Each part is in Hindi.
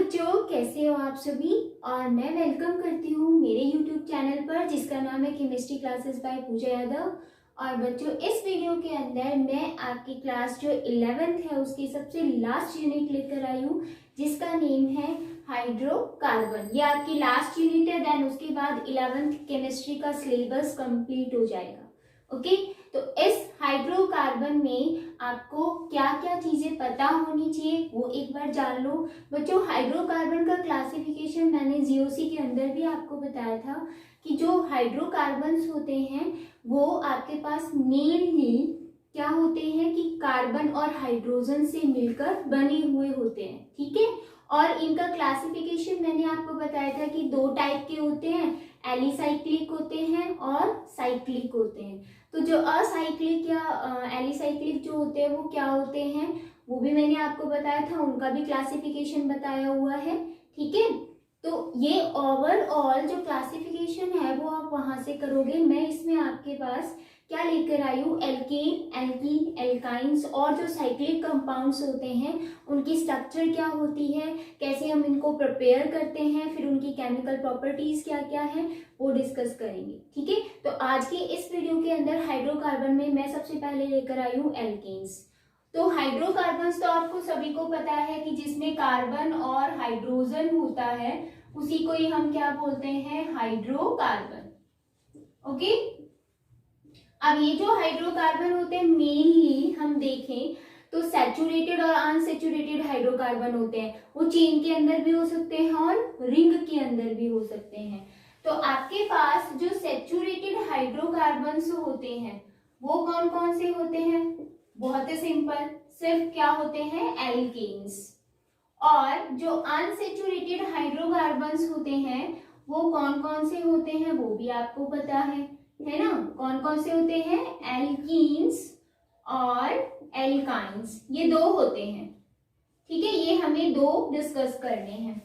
बच्चों, कैसे हो आप सभी। और मैं वेलकम करती हूँ मेरे यूट्यूब चैनल पर जिसका नाम है केमिस्ट्री क्लासेस बाय पूजा यादव। और बच्चों, इस वीडियो के अंदर मैं आपकी क्लास जो 11th है उसकी सबसे लास्ट यूनिट लेकर आई हूँ जिसका नेम है हाइड्रोकार्बन। ये आपकी लास्ट यूनिट है, देन उसके बाद 11th केमिस्ट्री का सिलेबस कंप्लीट हो जाएगा। ओके, तो इस हाइड्रोकार्बन में आपको क्या क्या चीजें पता होनी चाहिए वो एक बार जान लो। बच्चों, हाइड्रोकार्बन का क्लासिफिकेशन मैंने जीओसी के अंदर भी आपको बताया था कि जो हाइड्रोकार्बन्स होते हैं वो आपके पास मेनली क्या होते हैं कि कार्बन और हाइड्रोजन से मिलकर बने हुए होते हैं। ठीक है, और इनका क्लासिफिकेशन मैंने आपको बताया था कि दो टाइप के होते हैं, एलिसाइक्लिक होते हैं और साइक्लिक होते हैं। तो जो असाइक्लिक या एलिसाइक्लिक जो होते हैं वो क्या होते हैं वो भी मैंने आपको बताया था, उनका भी क्लासिफिकेशन बताया हुआ है। ठीक है, तो ये ओवरऑल जो क्लासिफिकेशन है वो आप वहां से करोगे। मैं इसमें आपके पास क्या लेकर आई हूँ, एल्केन, एल्कीन, एल्काइंस और जो साइक्लिक कंपाउंड्स होते हैं उनकी स्ट्रक्चर क्या होती है, कैसे हम इनको प्रिपेयर करते हैं, फिर उनकी केमिकल प्रॉपर्टीज क्या क्या है वो डिस्कस करेंगे। ठीक है, तो आज के इस वीडियो के अंदर हाइड्रोकार्बन में मैं सबसे पहले लेकर आई हूँ एल्केन्स। तो हाइड्रोकार्बन्स तो आपको सभी को पता है कि जिसमें कार्बन और हाइड्रोजन होता है उसी को ही हम क्या बोलते हैं, हाइड्रोकार्बन। ओके, अब ये जो हाइड्रोकार्बन होते हैं मेनली हम देखें तो सैचुरेटेड और अनसैचुरेटेड हाइड्रोकार्बन होते हैं। वो चेन के अंदर भी हो सकते हैं और रिंग के अंदर भी हो सकते हैं। तो आपके पास जो सैचुरेटेड हाइड्रोकार्बन्स होते हैं वो कौन कौन से होते हैं, बहुत ही सिंपल, सिर्फ क्या होते हैं, एल्केन्स। और जो अनसैचुरेटेड हाइड्रोकार्बन्स होते हैं वो कौन कौन से होते हैं वो भी आपको पता है ना, कौन कौन से होते हैं, एल्कीन्स और एल्काइंस, ये दो होते हैं। ठीक है, ये हमें दो डिस्कस करने हैं।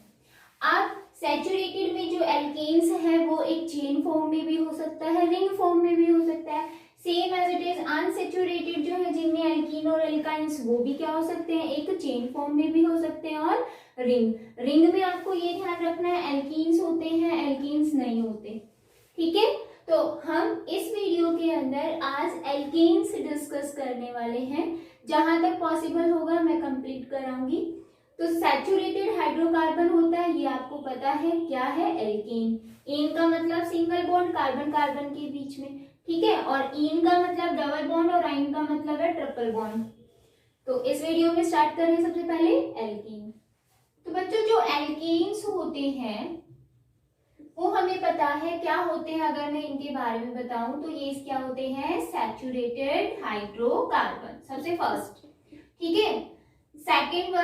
अब सैचुरेटेड में जो एल्केन्स है वो एक चेन फॉर्म में भी हो सकता है, रिंग फॉर्म में भी हो सकता है, same as it is. Unsaturated जो है जिनमें एल्कीन और एल्काइंस वो भी क्या हो सकते हैं, एक चेन फॉर्म में भी हो सकते हैं और रिंग में आपको ये ध्यान रखना है एल्कीन्स होते हैं, एल्कीन्स नहीं होते। ठीक है, तो हम इस वीडियो के अंदर आज एल्केन्स डिस्कस करने वाले हैं, जहां तक पॉसिबल होगा मैं कंप्लीट कराऊंगी। तो सैचुरेटेड हाइड्रोकार्बन होता है, ये आपको पता है क्या है, एल्केन। एन का मतलब सिंगल बॉन्ड कार्बन कार्बन के बीच में, ठीक है, और इन का मतलब डबल बॉन्ड और आइन का मतलब है ट्रिपल बॉन्ड। तो इस वीडियो में स्टार्ट करें सबसे पहले एल्केन। तो बच्चों, जो एल्केन्स होते हैं वो हमें पता है क्या होते हैं। अगर मैं इनके बारे में बताऊं तो ये क्या होते हैं, सैचुरेटेड हाइड्रोकार्बन सबसे फर्स्ट। ठीक है, सेकेंड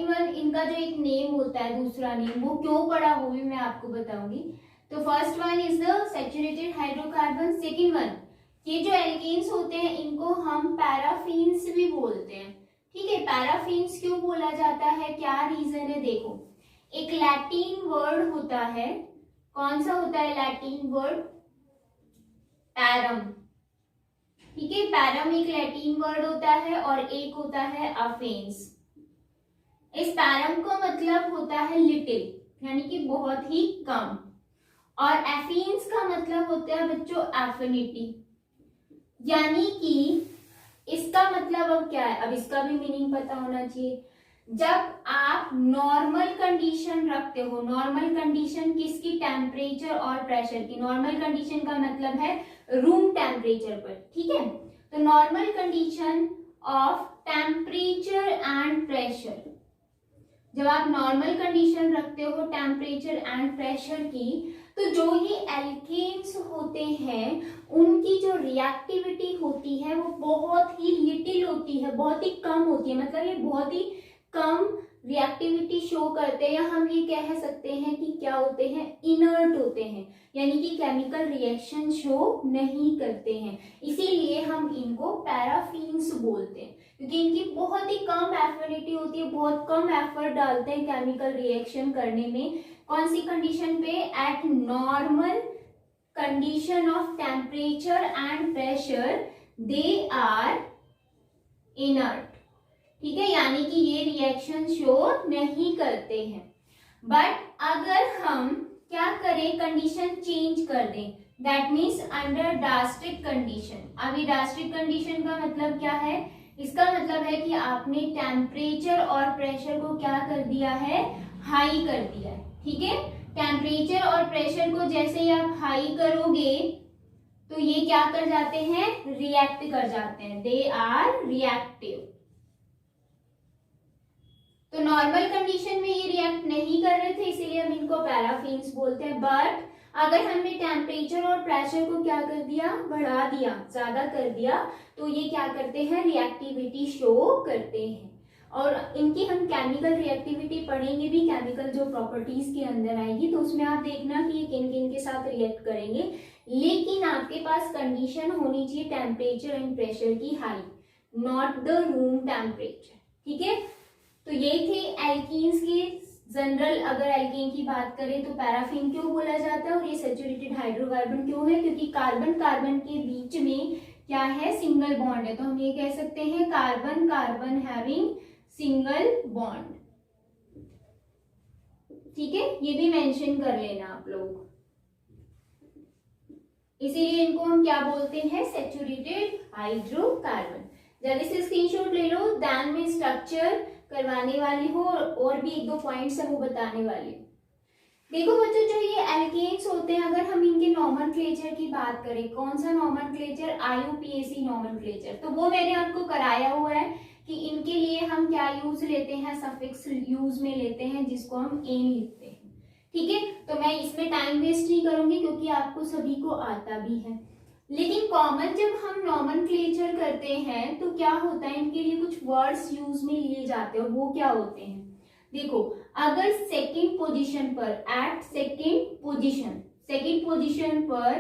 वन इनका जो एक नेम होता है, दूसरा नेम, वो क्यों पड़ा वो भी मैं आपको बताऊंगी। तो first one is the saturated hydrocarbon. Second one, ये जो एल्केन्स होते हैं इनको हम पैराफिन्स भी बोलते हैं। ठीक है, पैराफिन्स क्यों बोला जाता है, क्या रीजन है, देखो, एक लैटिन वर्ड होता है, कौन सा होता है लैटिन वर्ड, पैरम। ठीक है, पैरम एक लैटिन वर्ड होता है और एक होता है अफेन्स। इस पैरम का मतलब होता है लिटिल, यानी कि बहुत ही कम, और एफिन्स का मतलब होता है बच्चों एफिनिटी, यानी कि इसका मतलब अब क्या है, अब इसका भी मीनिंग पता होना चाहिए। जब आप नॉर्मल कंडीशन रखते हो, नॉर्मल कंडीशन किसकी, टेम्परेचर और प्रेशर की। नॉर्मल कंडीशन का मतलब है रूम टेम्परेचर पर। ठीक है, तो normal condition of temperature and pressure, जब आप नॉर्मल कंडीशन रखते हो टेम्परेचर एंड प्रेशर की, तो जो ये एल्केन्स होते हैं उनकी जो रिएक्टिविटी होती है वो बहुत ही लिटिल होती है, बहुत ही कम होती है। मतलब ये बहुत ही कम रिएक्टिविटी शो करते हैं, या हम ये कह सकते हैं कि क्या होते हैं, इनर्ट होते हैं, यानी कि केमिकल रिएक्शन शो नहीं करते हैं। इसीलिए हम इनको पैराफिन्स बोलते हैं, क्योंकि इनकी बहुत ही कम एफिनिटी होती है, बहुत कम एफर्ट डालते हैं केमिकल रिएक्शन करने में। कौन सी कंडीशन पे, at normal condition of temperature and pressure they are inert. ठीक है, यानी कि ये रिएक्शन शो नहीं करते हैं। बट अगर हम क्या करें, कंडीशन चेंज कर दें, दैट मीन्स अंडर डायस्ट्रिक कंडीशन। अभी डायस्ट्रिक कंडीशन का मतलब क्या है, इसका मतलब है कि आपने टेम्परेचर और प्रेशर को क्या कर दिया है, हाई कर दिया है। ठीक है, टेम्परेचर और प्रेशर को जैसे ही आप हाई करोगे तो ये क्या कर जाते हैं, रिएक्ट कर जाते हैं, दे आर रिएक्टिव। तो नॉर्मल कंडीशन में ये रिएक्ट नहीं कर रहे थे, इसीलिए हम इनको पैराफिन्स बोलते हैं। बट अगर हमने टेम्परेचर और प्रेशर को क्या कर दिया, बढ़ा दिया, ज्यादा कर दिया, तो ये क्या करते हैं, रिएक्टिविटी शो करते हैं। और इनकी हम केमिकल रिएक्टिविटी पढ़ेंगे भी, केमिकल जो प्रॉपर्टीज के अंदर आएगी, तो उसमें आप देखना कि ये किन किन के साथ रिएक्ट करेंगे। लेकिन आपके पास कंडीशन होनी चाहिए टेम्परेचर एंड प्रेशर की high, not the room temperature. ठीक है, तो ये थे एल्कीन्स की जनरल। अगर एल्केन की बात करें तो पैराफिन क्यों बोला जाता है और ये सैचुरेटेड हाइड्रोकार्बन क्यों है, क्योंकि कार्बन कार्बन के बीच में क्या है, सिंगल बॉन्ड है। तो हम ये कह सकते हैं carbon carbon having single bond. ठीक है, ये भी मेंशन कर लेना आप लोग, इसीलिए इनको हम क्या बोलते हैं, सैचुरेटेड हाइड्रोकार्बन। जल्दी से स्क्रीनशॉट ले लो, ध्यान में स्ट्रक्चर करवाने वाली हो और भी एक दो पॉइंट्स है वो बताने वाली। देखो बच्चों, जो ये एल्केन्स होते हैं, अगर हम इनके नॉमेनक्लेचर की बात करें, कौन सा नॉमेनक्लेचर, IUPAC नॉमेनक्लेचर, तो वो मैंने आपको कराया हुआ है कि इनके लिए हम क्या यूज लेते हैं, सफिक्स यूज में लेते हैं जिसको हम एन लिखते हैं। ठीक है, तो मैं इसमें टाइम वेस्ट नहीं करूंगी क्योंकि आपको सभी को आता भी है। लेकिन कॉमन जब हम नॉमेनक्लेचर करते हैं तो क्या होता है, इनके लिए कुछ वर्ड्स यूज में लिए जाते हैं, वो क्या होते हैं, देखो, अगर सेकंड पोजीशन पर, एट सेकंड पोजीशन पर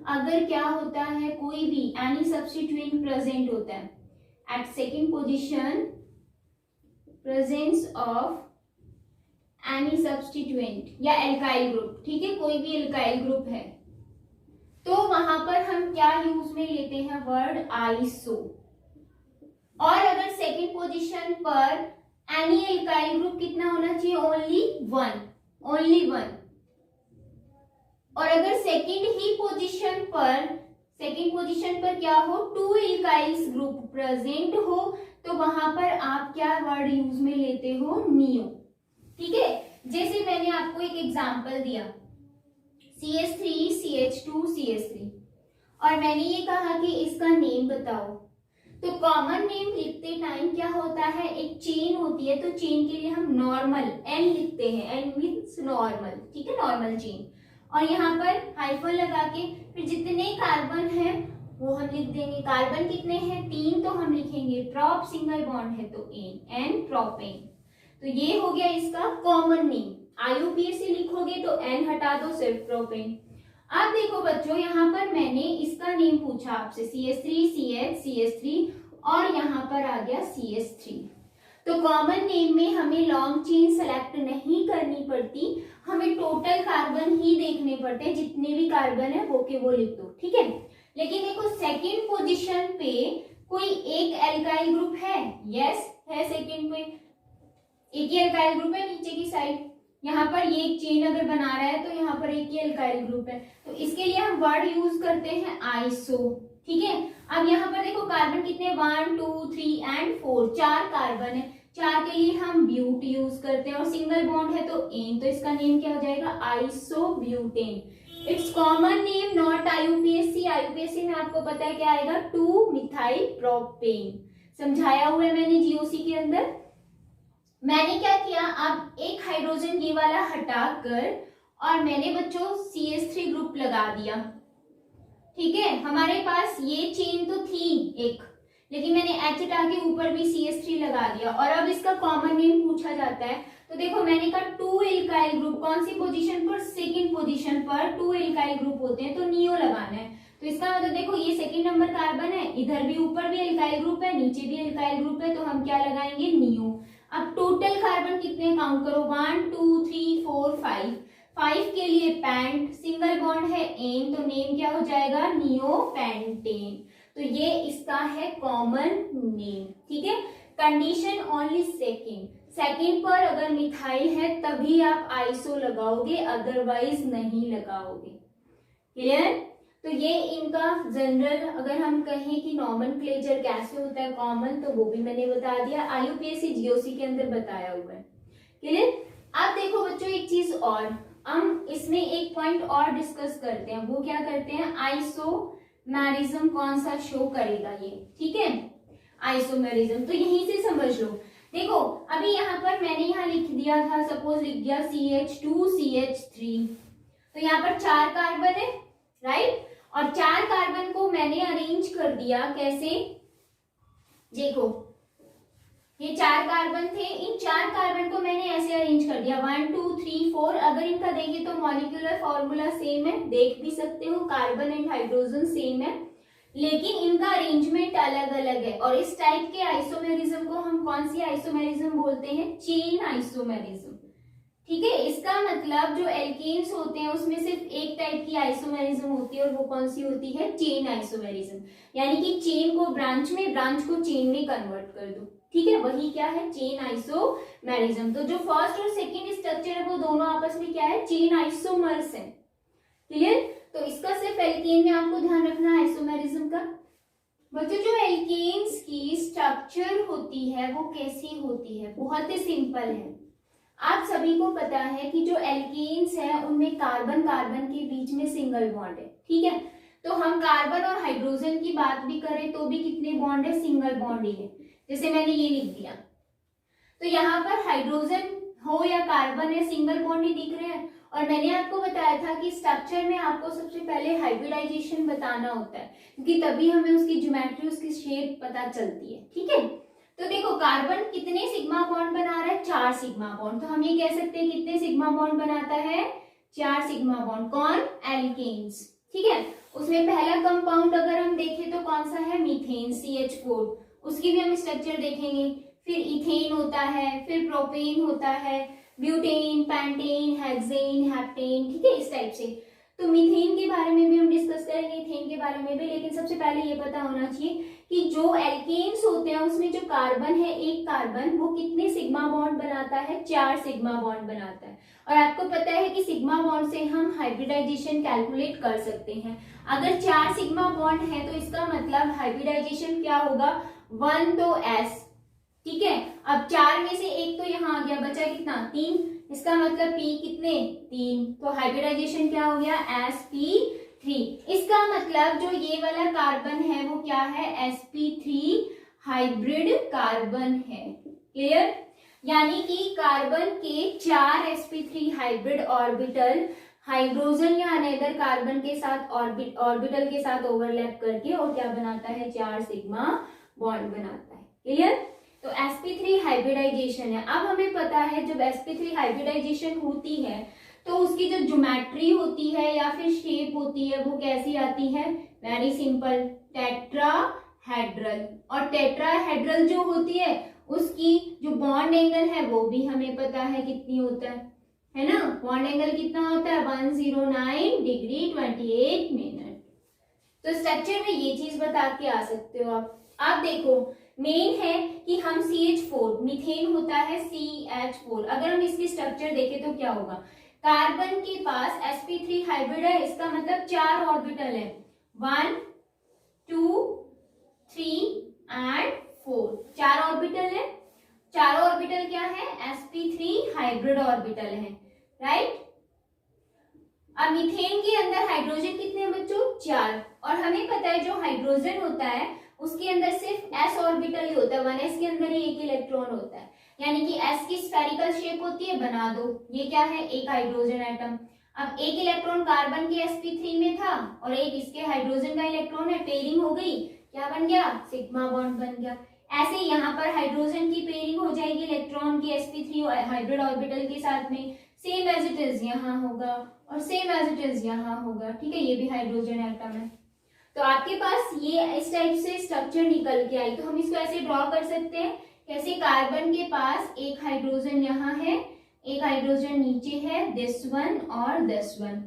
अगर क्या होता है, कोई भी एनी सब्स्टिट्यूएंट प्रेजेंट होता है, at second position presence of any substituent या एल्काइल ग्रुप, ठीक है, कोई भी एल्काइल ग्रुप है, तो वहां पर हम क्या यूज में लेते हैं, वर्ड आइसो। और अगर सेकंड पोजीशन पर एनी एल्काइल ग्रुप कितना होना चाहिए, ओनली वन। और अगर सेकंड पोजीशन पर क्या हो, टू एल्काइल्स ग्रुप प्रेजेंट हो, तो वहां पर आप क्या वर्ड यूज में लेते हो, नियो। ठीक है, जैसे मैंने आपको एक एग्जांपल दिया, CH3 CH2 CH3, और मैंने ये कहा कि इसका नेम बताओ, तो कॉमन नेम लिखते टाइम क्या होता है, एक चेन होती है, तो चेन के लिए हम नॉर्मल N लिखते हैं, N मीन्स नॉर्मल, ठीक है, नॉर्मल चेन, और यहाँ पर हाइफन लगा के फिर जितने कार्बन है वो हम लिख देंगे। कार्बन कितने हैं, 3, तो हम लिखेंगे प्रोप, सिंगल बॉन्ड है तो N प्रोपेन। तो ये हो गया इसका कॉमन नेम। IUPAC लिखोगे तो N हटा दो, सिर्फ प्रोपेन। अब देखो बच्चों, यहाँ पर मैंने इसका नेम पूछा आपसे, CH3 CH CH3, और यहाँ पर आ गया CH3। तो कॉमन नेम में हमें लॉन्ग चेन सेलेक्ट नहीं करनी पड़ती, हमें टोटल कार्बन ही देखने पड़ते हैं, जितने भी कार्बन है वो के वो लिख दो। ठीक है, लेकिन देखो सेकेंड पोजीशन पे कोई एक एल्काइल ग्रुप है, यस है, सेकेंड पे एक ही एल्काइल ग्रुप है, नीचे की साइड यहाँ पर ये एक चेन अगर बना रहा है तो यहाँ पर एक ही एल्काइल ग्रुप है, तो इसके लिए हम वर्ड यूज करते हैं आइसो। ठीक है, अब यहाँ पर देखो कार्बन कितने, 1 2 3 एंड 4, 4 कार्बन है, 4 के लिए हम ब्यूट यूज करते हैं, और सिंगल बॉन्ड है तो एन, तो इसका नेम क्या हो जाएगा, isobutane. It's common name, not IUPAC। IUPAC में आपको पता है क्या आएगा, 2 मिथाइल प्रोपेन, समझाया हुआ है मैंने GOC के अंदर। मैंने क्या किया, अब एक हाइड्रोजन ये वाला हटाकर और मैंने बच्चों CH3 ग्रुप लगा दिया। ठीक है, हमारे पास ये चेन तो थी एक, लेकिन मैंने H हटा के ऊपर भी CH3 लगा दिया, और अब इसका कॉमन नेम पूछा जाता है, तो देखो मैंने कहा 2 एल्काइल ग्रुप, कौन सी पोजीशन पर, सेकंड पोजीशन पर 2 एल्काइल ग्रुप होते हैं, तो नियो लगाना है। तो इसका मतलब देखो ये सेकंड नंबर कार्बन है, इधर भी ऊपर भी एल्काइल ग्रुप है, नीचे भी एल्काइल ग्रुप है, तो हम क्या लगाएंगे, नियो। अब टोटल कार्बन कितने काउंट करो, 1 2 3 4 5, 5 के लिए पैंट, सिंगल बॉन्ड है एन, तो नेम क्या हो जाएगा, नियोपेंटेन। तो ये इसका है कॉमन नेम। ठीक है, कंडीशन ओनली सेकंड, सेकंड पर अगर मिथाइल है तभी आप आइसो लगाओगे, अदरवाइज नहीं लगाओगे। क्लियर? तो ये इनका जनरल अगर हम कहें कि नॉमेनक्लेचर कैसे होता है कॉमन, तो वो भी मैंने बता दिया, IUPAC GOC के अंदर बताया हुआ है। क्लियर? अब देखो बच्चों एक चीज और, हम इसमें एक पॉइंट और डिस्कस करते हैं, वो क्या करते हैं, आइसोमेरिज्म कौन सा शो करेगा ये, ठीक है, आइसोमेरिज्म। तो यहीं से समझ लो। देखो अभी यहाँ पर मैंने यहाँ लिख दिया था, सपोज लिख दिया CH2 CH3, तो यहाँ पर 4 कार्बन है, राइट, और 4 कार्बन को मैंने अरेंज कर दिया कैसे, देखो ये 4 कार्बन थे, इन 4 कार्बन को मैंने ऐसे अरेंज कर दिया 1 2 3 4। अगर इनका देखें तो मॉलिक्यूलर फॉर्मूला सेम है, देख भी सकते हो, कार्बन एंड हाइड्रोजन सेम है, लेकिन इनका अरेंजमेंट अलग अलग है। और इस टाइप के आइसोमेरिज्म को हम कौन सी आइसोमेरिज्म बोलते हैं, चेन आइसोमेरिज्म, ठीक है। इसका मतलब जो एल्केन्स होते हैं उसमें सिर्फ एक टाइप की आइसोमेरिज्म होती है, और वो कौन सी होती है, चेन आइसोमेरिज्म, यानी कि चेन को ब्रांच में, ब्रांच को चेन में कन्वर्ट कर दो, ठीक है, वही क्या है, चेन आइसोमेरिज्म। तो जो फर्स्ट और सेकंड स्ट्रक्चर है वो दोनों आपस में क्या है, चेन आइसोमर्स है। क्लियर? तो इसका सिर्फ एल्केन में आपको ध्यान रखना है आइसोमेरिज्म का। बच्चों जो एल्केन्स की स्ट्रक्चर होती है वो कैसी होती है, बहुत ही सिंपल है। आप सभी को पता है कि जो एल्केन्स है उनमें कार्बन कार्बन के बीच में सिंगल बॉन्ड है, ठीक है। तो हम कार्बन और हाइड्रोजन की बात भी करें तो भी कितने बॉन्ड है, सिंगल बॉन्ड ही है। जैसे मैंने ये लिख दिया, तो यहाँ पर हाइड्रोजन हो या कार्बन है, सिंगल बॉन्ड ही दिख रहे हैं। और मैंने आपको बताया था कि स्ट्रक्चर में आपको सबसे पहले हाइब्रिडाइजेशन बताना होता है, क्योंकि तभी हमें उसकी ज्योमेट्री, उसकी शेप पता चलती है, ठीक है। तो देखो कार्बन कितने सिग्मा बॉन्ड बना रहा है, 4 सिग्मा बॉन्ड। तो हम ये कह सकते हैं कितने सिग्मा बॉन्ड बनाता है, 4 सिग्मा बॉन्ड। कौन, एल्केन्स, ठीक है। उसमें पहला कंपाउंड अगर हम देखें तो कौन सा है, मीथेन CH4, उसकी भी हम स्ट्रक्चर देखेंगे। फिर इथेन होता है, फिर प्रोपेन होता है, ब्यूटेन, पैंटेन, हेक्सेन, हेप्टेन, ठीक है, इस टाइप से। तो मीथेन के बारे में भी हम डिस्कस करेंगे, इथेन के बारे में भी, लेकिन सबसे पहले ये पता होना चाहिए कि जो एल्केन्स होते हैं उसमें जो कार्बन है, एक कार्बन, वो कितने सिग्मा बॉन्ड बनाता है, 4 सिग्मा बॉन्ड बनाता है। और आपको पता है कि सिग्मा बॉन्ड से हम हाइब्रिडाइजेशन कैलकुलेट कर सकते हैं। अगर 4 सिग्मा बॉन्ड है तो इसका मतलब हाइब्रिडाइजेशन क्या होगा, 1 तो S, ठीक है। अब 4 में से एक तो यहाँ आ गया, बचा कितना, 3, इसका मतलब P कितने, 3, तो हाइब्रिडाइजेशन क्या हो गया, sp3। इसका मतलब जो ये वाला कार्बन है वो क्या है, sp3 हाइब्रिड कार्बन है। क्लियर? यानी कि कार्बन के 4 sp3 हाइब्रिड ऑर्बिटल हाइड्रोजन या अनदर कार्बन के साथ ऑर्बिटल के साथ ओवरलैप करके और क्या बनाता है, 4 सिग्मा बॉन्ड बनाता है। क्लियर? तो sp3 हाइब्रिडाइजेशन है। अब हमें पता है जब sp3 हाइब्रिडाइजेशन होती है तो उसकी जो ज्योमेट्री होती है या फिर शेप होती है वो कैसी आती है, वेरी सिंपल, टेट्राहेड्रल। और टेट्राहेड्रल जो होती है उसकी जो बॉन्ड एंगल है वो भी हमें पता है कितनी होता है ना, बॉन्ड एंगल कितना होता है, 109 डिग्री 28 मिनट। तो स्ट्रक्चर में ये चीज बता के आ सकते हो आप। अब देखो मेन है कि हम CH4, मीथेन होता है CH4, अगर हम इसकी स्ट्रक्चर देखें तो क्या होगा, कार्बन के पास sp3 हाइब्रिड है, इसका मतलब 4 ऑर्बिटल है, 1 2 3 एंड 4, 4 ऑर्बिटल है। 4 ऑर्बिटल क्या है, sp3 हाइब्रिड ऑर्बिटल है, राइट। अब मीथेन के अंदर हाइड्रोजन कितने हैं बच्चों, 4। और हमें पता है जो हाइड्रोजन होता है उसके अंदर सिर्फ s ऑर्बिटल ही होता है, 1s के अंदर ही एक इलेक्ट्रॉन होता है, यानी कि s की स्फेरिकल शेप होती है, बना दो, ये क्या है, एक हाइड्रोजन एटम। अब एक इलेक्ट्रॉन कार्बन के sp3 में था और एक इसके हाइड्रोजन का इलेक्ट्रॉन है, पेयरिंग हो गई, क्या बन गया, सिग्मा बॉन्ड बन गया। ऐसे यहाँ पर हाइड्रोजन की पेयरिंग हो जाएगी इलेक्ट्रॉन की sp3 हाइब्रिड ऑर्बिटल के साथ में, सेम एज इट इज यहाँ होगा और सेम एज इट इज यहाँ होगा, ठीक है, ये भी हाइड्रोजन एटम है। तो आपके पास ये इस टाइप से स्ट्रक्चर निकल के आई, तो हम इसको ऐसे ड्रॉ कर सकते हैं, कैसे, कार्बन के पास एक हाइड्रोजन यहाँ है, एक हाइड्रोजन नीचे है, दिस वन और दिस वन।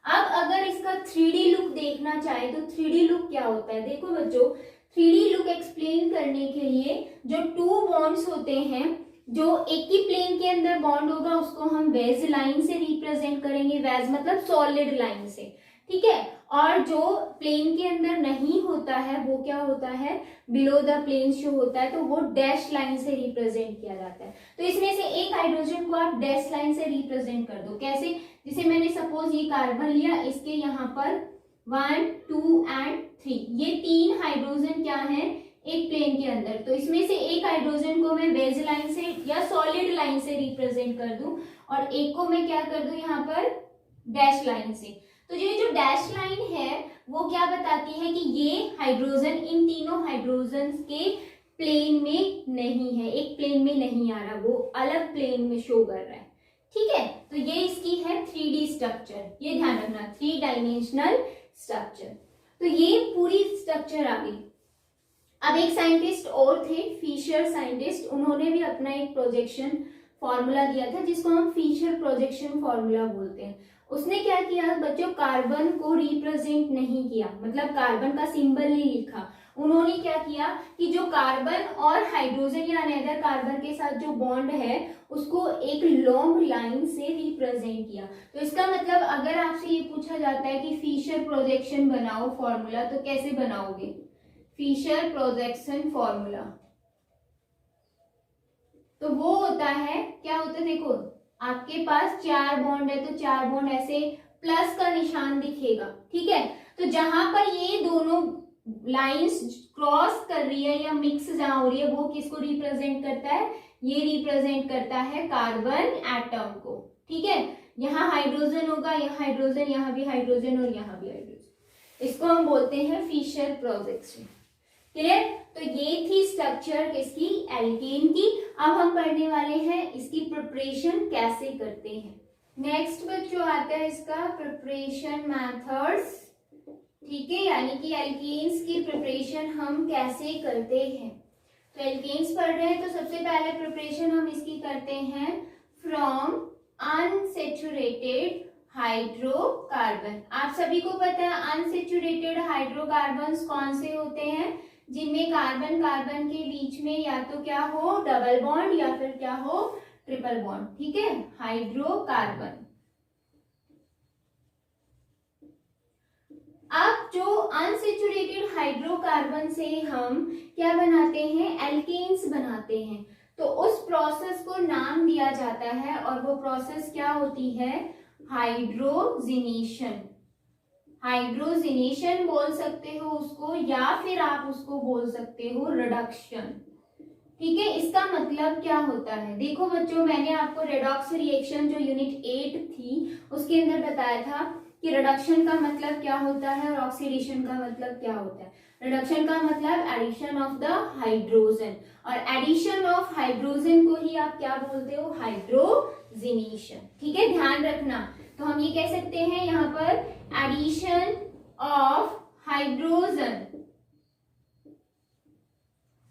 अब अगर इसका 3D लुक देखना चाहे तो 3D लुक क्या होता है, देखो बच्चों 3D लुक एक्सप्लेन करने के लिए जो 2 बॉन्ड्स होते हैं जो एक ही प्लेन के अंदर बॉन्ड होगा उसको हम वेज लाइन से रिप्रेजेंट करेंगे, वेज मतलब सॉलिड लाइन से, ठीक है। और जो प्लेन के अंदर नहीं होता है वो क्या होता है, बिलो द प्लेन जो होता है, तो वो डैश लाइन से रिप्रेजेंट किया जाता है। तो इसमें से एक हाइड्रोजन को आप डैश लाइन से रिप्रेजेंट कर दो, कैसे, जैसे मैंने सपोज ये कार्बन लिया, इसके यहाँ पर 1 2 एंड 3, ये 3 हाइड्रोजन क्या है एक प्लेन के अंदर, तो इसमें से एक हाइड्रोजन को मैं वेज लाइन से या सॉलिड लाइन से रिप्रेजेंट कर दूं और एक को मैं क्या कर दूं यहाँ पर डैश लाइन से। तो ये जो डैश लाइन है वो क्या बताती है कि ये हाइड्रोजन इन तीनों हाइड्रोजन के प्लेन में नहीं है, एक प्लेन में नहीं आ रहा, वो अलग प्लेन में शो कर रहा है, ठीक है। तो ये इसकी है 3D स्ट्रक्चर, ये ध्यान रखना, 3 डायमेंशनल स्ट्रक्चर। तो ये पूरी स्ट्रक्चर आ गई। अब एक साइंटिस्ट और थे, फिशर साइंटिस्ट, उन्होंने भी अपना एक प्रोजेक्शन फॉर्मूला दिया था जिसको हम फिशर प्रोजेक्शन फॉर्मूला बोलते हैं। उसने क्या किया बच्चों, कार्बन को रिप्रेजेंट नहीं किया, मतलब कार्बन का सिंबल नहीं लिखा। उन्होंने क्या किया कि जो कार्बन और हाइड्रोजन या अनदर कार्बन के साथ जो बॉन्ड है उसको एक लॉन्ग लाइन से रिप्रेजेंट किया। तो इसका मतलब अगर आपसे ये पूछा जाता है कि फिशर प्रोजेक्शन बनाओ फॉर्मूला, तो कैसे बनाओगे, फिशर प्रोजेक्शन फॉर्मूला, तो वो होता है, क्या होता है, देखो आपके पास 4 बॉन्ड है तो 4 बॉन्ड ऐसे प्लस का निशान दिखेगा, ठीक है। तो जहां पर ये दोनों लाइंस क्रॉस कर रही है या मिक्स जहां हो रही है वो किसको रिप्रेजेंट करता है, ये रिप्रेजेंट करता है कार्बन एटम को, ठीक है। यहाँ हाइड्रोजन होगा, यहाँ हाइड्रोजन, यहाँ भी हाइड्रोजन और यहाँ भी हाइड्रोजन, इसको हम बोलते हैं फिशर प्रोजेक्शन, क्लियर। तो ये थी स्ट्रक्चर किसकी, एल्केन की। अब हम पढ़ने वाले हैं इसकी प्रिपरेशन कैसे करते हैं। नेक्स्ट बच्चों आता है इसका प्रिपरेशन मेथड्स, ठीक है, यानी कि एल्केन्स की प्रिपरेशन हम कैसे करते हैं। तो एल्केन्स पढ़ रहे हैं तो सबसे पहले प्रिपरेशन हम इसकी करते हैं फ्रॉम अनसेचुरेटेड हाइड्रोकार्बन। आप सभी को पता है अनसेचुरेटेड हाइड्रोकार्बन्स कौन से होते हैं, जिनमें कार्बन कार्बन के बीच में या तो क्या हो डबल बॉन्ड या फिर क्या हो ट्रिपल बॉन्ड, ठीक है, हाइड्रोकार्बन। अब जो अनसेचुरेटेड हाइड्रोकार्बन से हम क्या बनाते हैं, एल्केन्स बनाते हैं। तो उस प्रोसेस को नाम दिया जाता है और वो प्रोसेस क्या होती है, हाइड्रोजिनेशन। हाइड्रोजिनेशन बोल सकते हो उसको, या फिर आप उसको बोल सकते हो रिडक्शन, ठीक है। इसका मतलब क्या होता है, देखो बच्चों मैंने आपको रेडॉक्स रिएक्शन जो यूनिट 8 थी उसके अंदर बताया था कि रिडक्शन का मतलब क्या होता है और ऑक्सीडेशन का मतलब क्या होता है। रिडक्शन का मतलब एडिशन ऑफ द हाइड्रोजन, और एडिशन ऑफ हाइड्रोजन को ही आप क्या बोलते हो, हाइड्रोजिनेशन, ठीक है, ध्यान रखना। तो हम ये कह सकते हैं यहाँ पर एडिशन ऑफ हाइड्रोजन,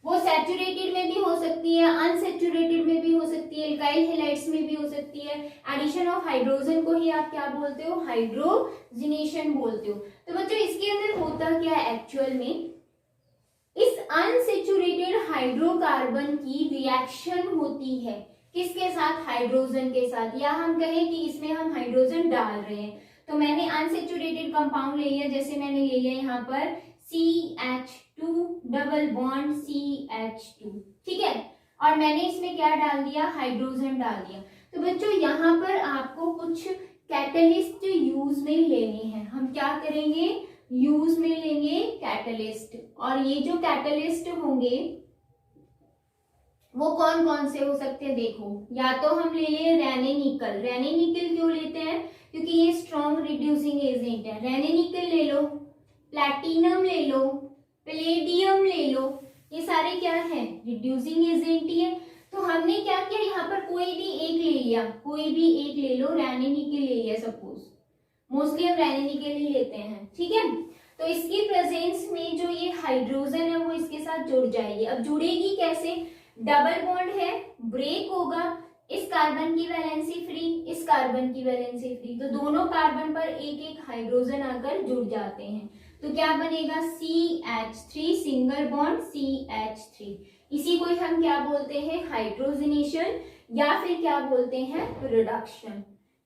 वो सैचुरेटेड में भी हो सकती है, अनसैचुरेटेड में भी हो सकती है, एल्काइल हैलाइड्स में भी हो सकती है। एडिशन ऑफ हाइड्रोजन को ही आप क्या बोलते हो, हाइड्रोजिनेशन बोलते हो। तो बच्चों इसके अंदर होता क्या है एक्चुअल में, इस अनसैचुरेटेड हाइड्रोकार्बन की रिएक्शन होती है किसके साथ, हाइड्रोजन के साथ, या हम कहें कि इसमें हम हाइड्रोजन डाल रहे हैं। तो मैंने अनसैचुरेटेड कंपाउंड ले लिया, जैसे मैंने ले लिया यहाँ पर CH2 डबल बॉन्ड CH2, ठीक है, और मैंने इसमें क्या डाल दिया, हाइड्रोजन डाल दिया। तो बच्चों यहाँ पर आपको कुछ कैटलिस्ट यूज में लेने हैं, हम क्या करेंगे, यूज में लेंगे कैटलिस्ट। और ये जो कैटलिस्ट होंगे वो कौन कौन से हो सकते हैं, देखो या तो हम ले लें रेने निकल। रेने निकल क्यों लेते हैं, क्योंकि ये स्ट्रॉन्ग रिड्यूसिंग एजेंट है। रेने निकल ले लो, प्लैटिनम ले लो, पैलेडियम ले लो, ये सारे क्या है, रिड्यूसिंग एजेंट ही है। तो हमने क्या किया, यहाँ पर कोई भी एक ले लिया, कोई भी एक ले लो, रेने निकल ले लिया सपोज, मोस्टली हम रेने निकल ही लेते हैं, ठीक है। तो इसकी प्रेजेंस में जो ये हाइड्रोजन है वो इसके साथ जुड़ जाएगी। अब जुड़ेगी कैसे, डबल बॉन्ड है, ब्रेक होगा, इस कार्बन की वैलेंसी फ्री, इस कार्बन की वैलेंसी फ्री, तो दोनों कार्बन पर एक एक हाइड्रोजन आकर जुड़ जाते हैं। तो क्या बनेगा, CH3 सिंगल बॉन्ड CH3, इसी को हम क्या बोलते हैं, हाइड्रोजनेशन, या फिर क्या बोलते हैं, रिडक्शन।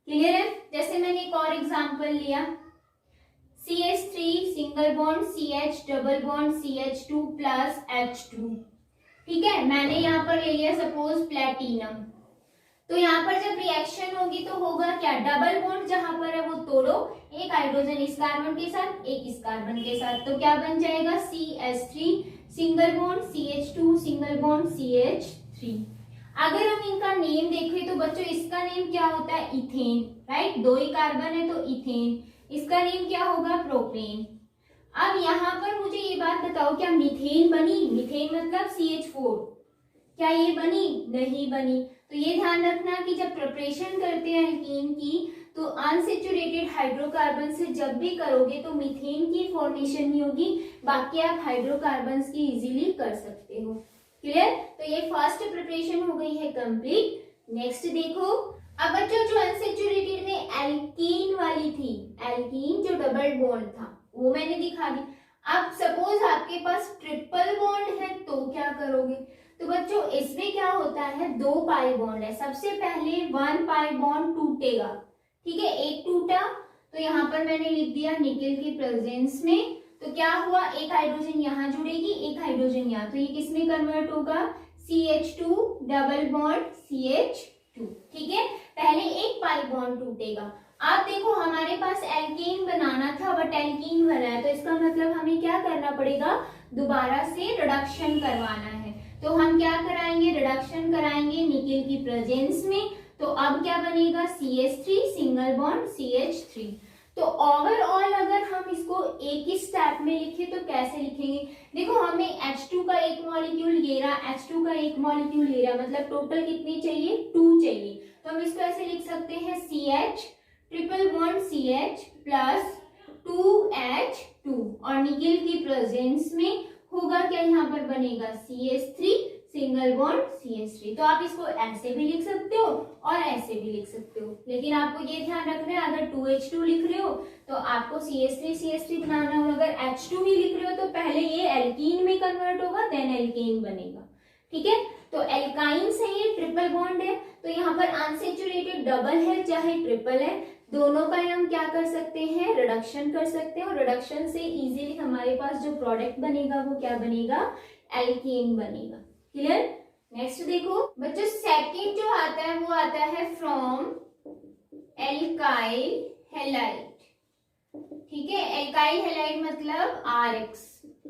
क्लियर है? जैसे मैंने एक और एग्जांपल लिया, CH3 single bond CH double bond CH2 plus H2। ठीक है, मैंने यहाँ पर ले लिया सपोज प्लेटिनम। तो यहाँ पर जब रिएक्शन होगी तो होगा क्या, डबल बॉन्ड जहां पर है वो तोड़ो, एक हाइड्रोजन इस कार्बन के साथ, एक इस कार्बन के साथ, तो क्या बन जाएगा, CH3 single bond CH2 single bond CH3। अगर हम इनका नेम देखें तो बच्चों इसका नेम क्या होता है, इथेन, राइट, दो ही कार्बन है तो इथेन। इसका नेम क्या होगा, प्रोपेन। अब यहाँ पर मुझे ये बात बताओ, क्या मीथेन बनी, मीथेन मतलब CH4, क्या ये बनी, नहीं बनी। तो ये ध्यान रखना कि जब प्रिपरेशन करते हैं एल्कीन की तो अनसेचुरेटेड हाइड्रोकार्बन से जब भी करोगे तो मीथेन की फॉर्मेशन नहीं होगी, बाकी आप हाइड्रोकार्बन्स की इजीली कर सकते हो। क्लियर? तो ये फर्स्ट प्रिपरेशन हो गई है कंप्लीट। नेक्स्ट देखो, अब बच्चों जो अनसेचुरेटेड में एल्कीन वाली थी, एल्कीन जो डबल बॉन्ड था वो मैंने दिखा दी। अब सपोज आपके पास ट्रिपल बॉन्ड है तो क्या करोगे, तो बच्चों इसमें क्या होता है, दो पाई बॉन्ड है, सबसे पहले 1 पाई बॉन्ड टूटेगा, ठीक है, एक टूटा तो यहाँ पर मैंने लिख दिया निकेल की प्रेजेंस में, तो क्या हुआ, एक हाइड्रोजन यहाँ जुड़ेगी, एक हाइड्रोजन यहाँ, तो ये किसमें कन्वर्ट होगा, CH2 डबल बॉन्ड CH2। ठीक है, पहले एक पाई बॉन्ड टूटेगा। आप देखो हमारे पास एल्केन बनाना था बट एल्कीन बना है, तो इसका मतलब हमें क्या करना पड़ेगा, दोबारा से रिडक्शन करवाना है। तो हम क्या कराएंगे, रिडक्शन कराएंगे निकेल की प्रेजेंस में। तो अब क्या बनेगा, CH3 सिंगल बॉन्ड CH3। तो ओवरऑल अगर हम इसको एक ही स्टेप में लिखें तो कैसे लिखेंगे, देखो हमें H2 का एक मॉलिक्यूल ले रहा, H2 का एक मॉलिक्यूल ले रहा, मतलब टोटल कितनी चाहिए, 2 चाहिए। तो हम इसको ऐसे लिख सकते हैं CH triple bond CH plus 2H2 और निकेल की प्रेजेंस में होगा क्या, यहाँ पर बनेगा CH3 सिंगल बॉन्ड CH3। तो आप इसको ऐसे भी लिख सकते हो और ऐसे भी लिख सकते हो, लेकिन आपको ये ध्यान रखना है अगर 2H2 लिख रहे हो तो आपको CH3 बनाना हो, अगर H2 भी लिख रहे हो तो पहले ये एल्कीन में कन्वर्ट होगा देन एल्केन बनेगा। ठीक है, तो एल्काइन से ये ट्रिपल बॉन्ड है, तो यहाँ पर अनसेचुरेटेड डबल है चाहे ट्रिपल है, दोनों का हम क्या कर सकते हैं, रिडक्शन कर सकते हैं, और रिडक्शन से इजीली हमारे पास जो प्रोडक्ट बनेगा वो क्या बनेगा, एल्केन बनेगा। क्लियर? नेक्स्ट देखो बच्चों, सेकंड जो आता है वो आता है फ्रॉम एल्काइल हैलाइड। ठीक है, एल्काइल हैलाइड मतलब RX,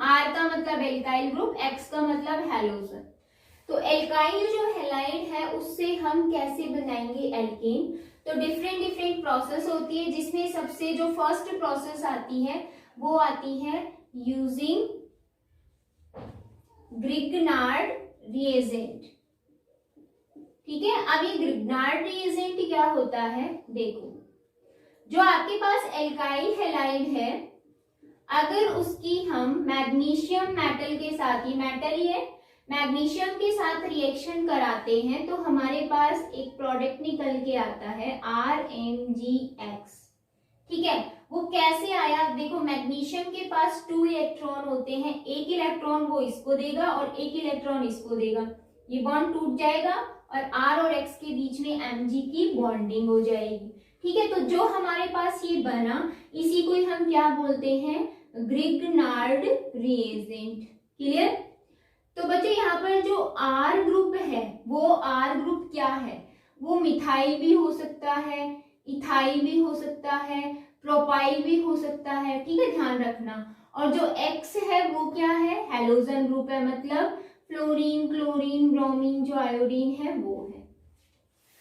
R का मतलब एल्काइल ग्रुप, X का मतलब हैलोजन। तो एल्काइल जो हैलाइड है उससे हम कैसे बनाएंगे एल्केन, तो डिफरेंट प्रोसेस होती है, जिसमें सबसे जो फर्स्ट प्रोसेस आती है वो आती है यूजिंग ग्रिग्नार्ड रिएजेंट। ठीक है, अब ये ग्रिग्नार्ड रिएजेंट क्या होता है, देखो जो आपके पास एल्काइल हैलाइड है अगर उसकी हम मैग्नीशियम मेटल के साथ, ये मेटल ही है, मैग्नीशियम के साथ रिएक्शन कराते हैं तो हमारे पास एक प्रोडक्ट निकल के आता है RMgX। ठीक है, वो कैसे आया, देखो मैग्नीशियम के पास 2 इलेक्ट्रॉन होते हैं, एक इलेक्ट्रॉन वो इसको देगा और एक इलेक्ट्रॉन इसको देगा, ये बॉन्ड टूट जाएगा और R और X के बीच में Mg की बॉन्डिंग हो जाएगी। ठीक है, तो जो हमारे पास ये बना इसी को हम क्या बोलते हैं, ग्रिग्नार्ड रिएजेंट। क्लियर? तो बच्चे यहाँ पर जो R ग्रुप है वो R ग्रुप क्या है, वो मिथाइल भी हो सकता है, इथाइल भी हो सकता है, प्रोपाइल भी हो सकता है। ठीक है, ध्यान रखना। और जो X है वो क्या है, हैलोजन ग्रुप है, मतलब फ्लोरीन, क्लोरीन, ब्रोमीन, जो आयोडीन है वो है।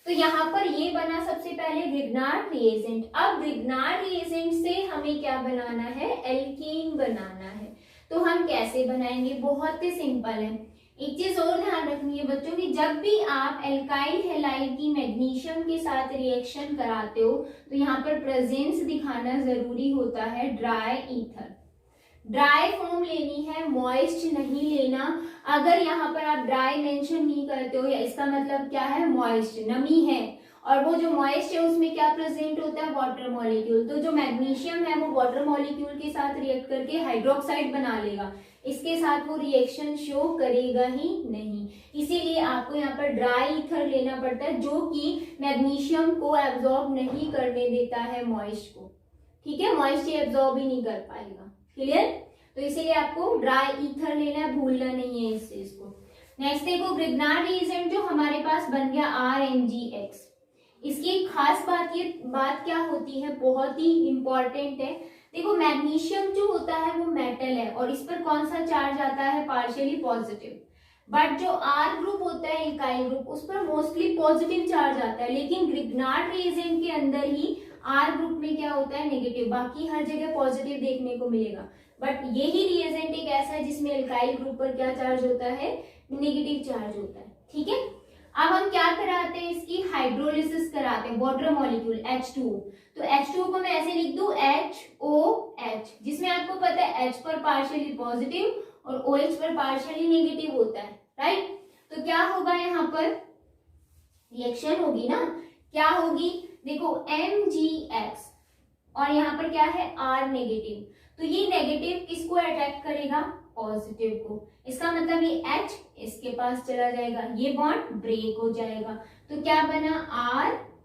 तो यहाँ पर ये बना सबसे पहले ग्रिग्नार्ड रिएजेंट। अब ग्रिग्नार्ड रिएजेंट से हमें क्या बनाना है, एल्कीन बनाना है। तो हम कैसे बनाएंगे, बहुत ही सिंपल है। एक चीज और ध्यान रखनी है बच्चों की, जब भी आप एल्काइल हैलाइड की मैग्नीशियम के साथ रिएक्शन कराते हो तो यहाँ पर प्रेजेंस दिखाना जरूरी होता है ड्राई ईथर। ड्राई फॉर्म लेनी है, मॉइस्ट नहीं लेना। अगर यहाँ पर आप ड्राई मेंशन नहीं करते हो या इसका मतलब क्या है, मॉइस्ट, नमी है, और वो जो मॉइस्ट है उसमें क्या प्रेजेंट होता है, वाटर मॉलिक्यूल। तो जो मैग्नीशियम है वो वाटर मॉलिक्यूल के साथ रिएक्ट करके हाइड्रोक्साइड बना लेगा, इसके साथ वो रिएक्शन शो करेगा ही नहीं। इसीलिए आपको यहाँ पर ड्राई ईथर लेना पड़ता है जो कि मैग्नीशियम को एब्जॉर्ब नहीं करने देता है मॉइस्ट को। ठीक है, मॉइस्ट एब्जॉर्ब ही नहीं कर पाएगा। क्लियर? तो इसीलिए आपको ड्राई ईथर लेना है, भूलना नहीं है इस चीज को। नेक्स्ट देखो ग्रिग्नार्ड रिएजेंट जो हमारे पास बन गया RMgX। इसकी एक खास बात क्या होती है, बहुत ही इंपॉर्टेंट है। देखो मैग्नीशियम जो होता है वो मेटल है और इस पर कौन सा चार्ज आता है, पार्शियली पॉजिटिव। बट जो R ग्रुप होता है एल्काइल ग्रुप, उस पर मोस्टली पॉजिटिव चार्ज आता है। लेकिन ग्रिग्नार्ड रिएजेंट के अंदर ही R ग्रुप में क्या होता है, नेगेटिव। बाकी हर जगह पॉजिटिव देखने को मिलेगा, बट यही रिएजेंट एक ऐसा है जिसमें एल्काइल ग्रुप पर क्या चार्ज होता है, नेगेटिव चार्ज होता है। ठीक है, अब हम क्या कराते हैं, इसकी हाइड्रोलिसिस कराते हैं, वाटर मॉलिक्यूल H2O। तो H2O को मैं ऐसे लिख दूं HOH, जिसमें आपको पता है H पर पार्शियली पॉजिटिव और OH पर पार्शियली नेगेटिव होता है, राइट। तो क्या होगा, यहाँ पर रिएक्शन होगी ना, क्या होगी, देखो MgX और यहाँ पर क्या है R नेगेटिव। तो ये नेगेटिव किसको अट्रैक्ट करेगा, पॉजिटिव को। इसका मतलब ये H इसके पास चला जाएगा, ये बॉन्ड ब्रेक हो जाएगा। तो क्या बना,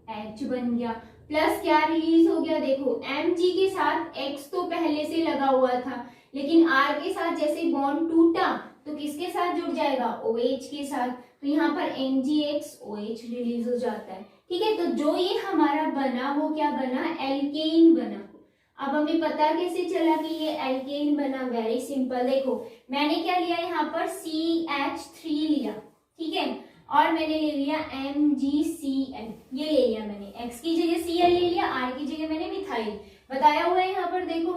RH बन गया। प्लस क्या रिलीज हो गया, देखो Mg के साथ X तो पहले से लगा हुआ था, लेकिन R के साथ जैसे बॉन्ड टूटा तो किसके साथ जुड़ जाएगा, OH के साथ। तो यहाँ पर MgX OH रिलीज हो जाता है। ठीक है, तो जो ये हमारा बना वो क्या बना, एल्केन बना। अब हमें पता कैसे चला कि ये एल्केन बना, वेरी सिंपल। देखो मैंने क्या लिया, यहाँ पर CH3 लिया, ठीक है, और मैंने ले लिया MgCl, ये ले लिया मैंने। X की जगह Cl ले लिया, R की जगह मैंने मिथाइल बताया हुआ है यहाँ पर, देखो।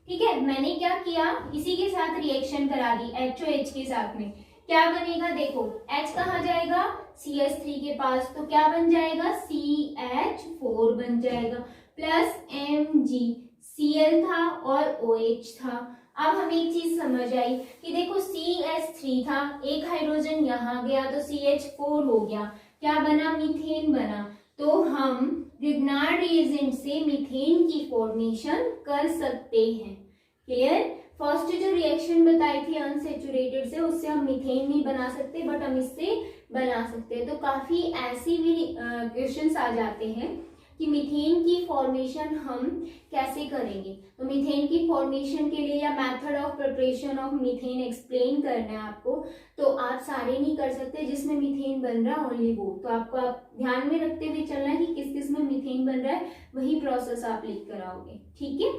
ठीक है, मैंने क्या किया, इसी के साथ रिएक्शन करा दी, HOH के साथ में। क्या बनेगा, देखो H कहाँ जाएगा, CH3 के पास, तो क्या बन जाएगा, CH4 बन जाएगा, प्लस MgCl था और OH था। अब हमें एक चीज समझ आई कि देखो CH3 था, एक हाइड्रोजन यहाँ गया तो CH4 हो गया, क्या बना, मीथेन बना। तो हम ग्रिग्नार्ड रिएजेंट से मीथेन की फॉर्मेशन कर सकते हैं। क्लियर? फर्स्ट जो रिएक्शन बताई थी अनसेचुरेटेड से, उससे हम मीथेन नहीं बना सकते, बट हम इससे बना सकते हैं। तो काफी ऐसी भी क्वेश्चंस आ जाते हैं कि मीथेन की फॉर्मेशन हम कैसे करेंगे। तो मीथेन की फॉर्मेशन के लिए या method of preparation of methane explain करना है आपको, तो आप सारे नहीं कर सकते, जिसमें मीथेन बन रहा है ओनली वो। तो आपको आप ध्यान में रखते हुए चलना है कि किस किस में मीथेन बन रहा है, वही प्रोसेस आप लिख कर आओगे। ठीक है,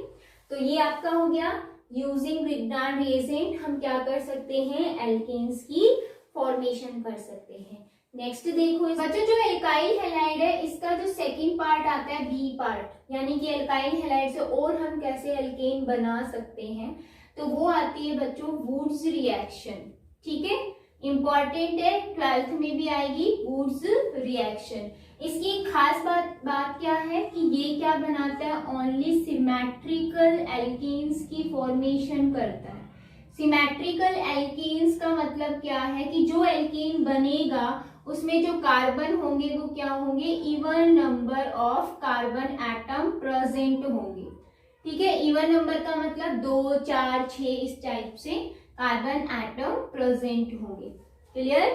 तो ये आपका हो गया, यूजिंग ग्रिग्नार्ड रिएजेंट हम क्या कर सकते हैं, एल्केन्स की फॉर्मेशन कर सकते हैं। नेक्स्ट देखो बच्चों, जो एल्काइल हैलाइड है इसका जो सेकंड पार्ट आता है, बी पार्ट, यानी कि एल्काइल हैलाइड से और हम कैसे एल्केन बना सकते हैं, तो वो आती है बच्चों वुड्स रिएक्शन। ठीक है, इंपॉर्टेंट है, 12th में भी आएगी वुड्स रिएक्शन। इसकी एक खास बात क्या है कि ये क्या बनाता है, ओनली सिमेट्रिकल एल्केन्स की फॉर्मेशन करता है। सिमेट्रिकल एल्केन्स का मतलब क्या है कि जो एल्केन बनेगा उसमें जो कार्बन होंगे वो क्या होंगे, even number of carbon atom present होंगे। ठीक है, इवन नंबर का मतलब 2, 4, 6 इस टाइप से कार्बन एटम प्रेजेंट होंगे। क्लियर?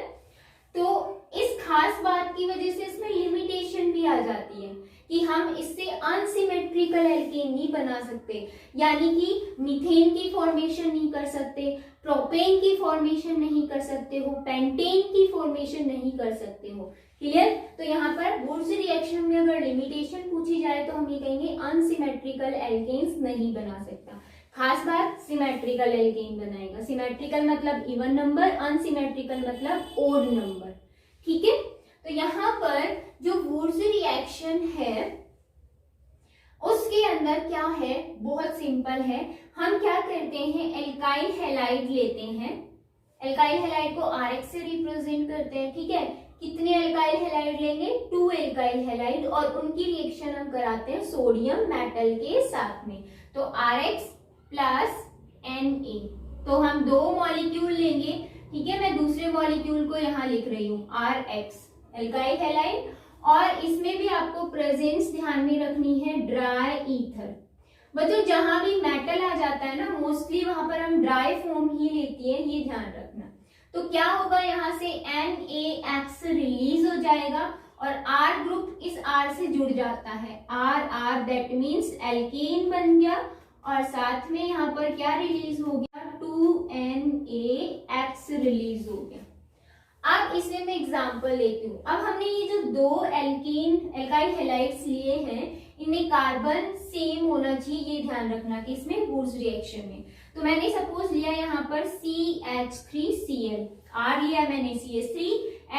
तो इस खास बात की वजह से इसमें लिमिटेशन भी आ जाती है कि हम इससे अनसिमेट्रिकल एल्केन नहीं बना सकते, यानी कि मीथेन की फॉर्मेशन नहीं कर सकते, प्रोपेन की फॉर्मेशन नहीं कर सकते हो, पेंटेन की फॉर्मेशन नहीं कर सकते हो। क्लियर? तो यहाँ पर वुड्स रिएक्शन में अगर लिमिटेशन पूछी जाए तो हम ये कहेंगे अनसिमेट्रिकल एल्केन्स नहीं बना सकता। खास बात, सिमेट्रिकल एल्केन बनाएगा। सिमेट्रिकल मतलब इवन नंबर, अनसिमेट्रिकल मतलब ओड नंबर। ठीक है, तो यहाँ पर जो वुड्स रिएक्शन है उसके अंदर क्या है, बहुत सिंपल है। हम क्या करते हैं, एल्काइल हैलाइड लेते हैं, एल्काइल हैलाइड को RX से रिप्रेजेंट करते हैं। ठीक है, कितने एल्काइल हैलाइड लेंगे, 2 एल्काइल हैलाइड, और उनकी रिएक्शन हम कराते हैं सोडियम मेटल के साथ में। तो RX प्लस Na, तो हम 2 मॉलिक्यूल लेंगे। ठीक है, मैं दूसरे मॉलिक्यूल को यहाँ लिख रही हूँ RX, एल्काइल हैलाइड, और इसमें भी आपको प्रेजेंस ध्यान में रखनी है ड्राई ईथर। बच्चों जहां भी मेटल आ जाता है ना, मोस्टली वहां पर हम ड्राई फॉर्म ही लेती है, ये ध्यान रखना। तो क्या होगा, यहाँ से NaX रिलीज हो जाएगा और R ग्रुप इस R से जुड़ जाता है, R दैट मीन्स एल्केन बन गया, और साथ में यहाँ पर क्या रिलीज हो गया, 2NaX रिलीज हो गया। अब इसमें मैं एग्जांपल लेती हूँ। अब हमने ये जो दो एल्काइल हैलाइड्स लिए हैं, इनमें कार्बन सेम होना चाहिए, ये ध्यान रखना कि इसमें वुर्ज रिएक्शन में। तो मैंने सपोज लिया यहाँ पर CH3Cl, R लिया मैंने CH3,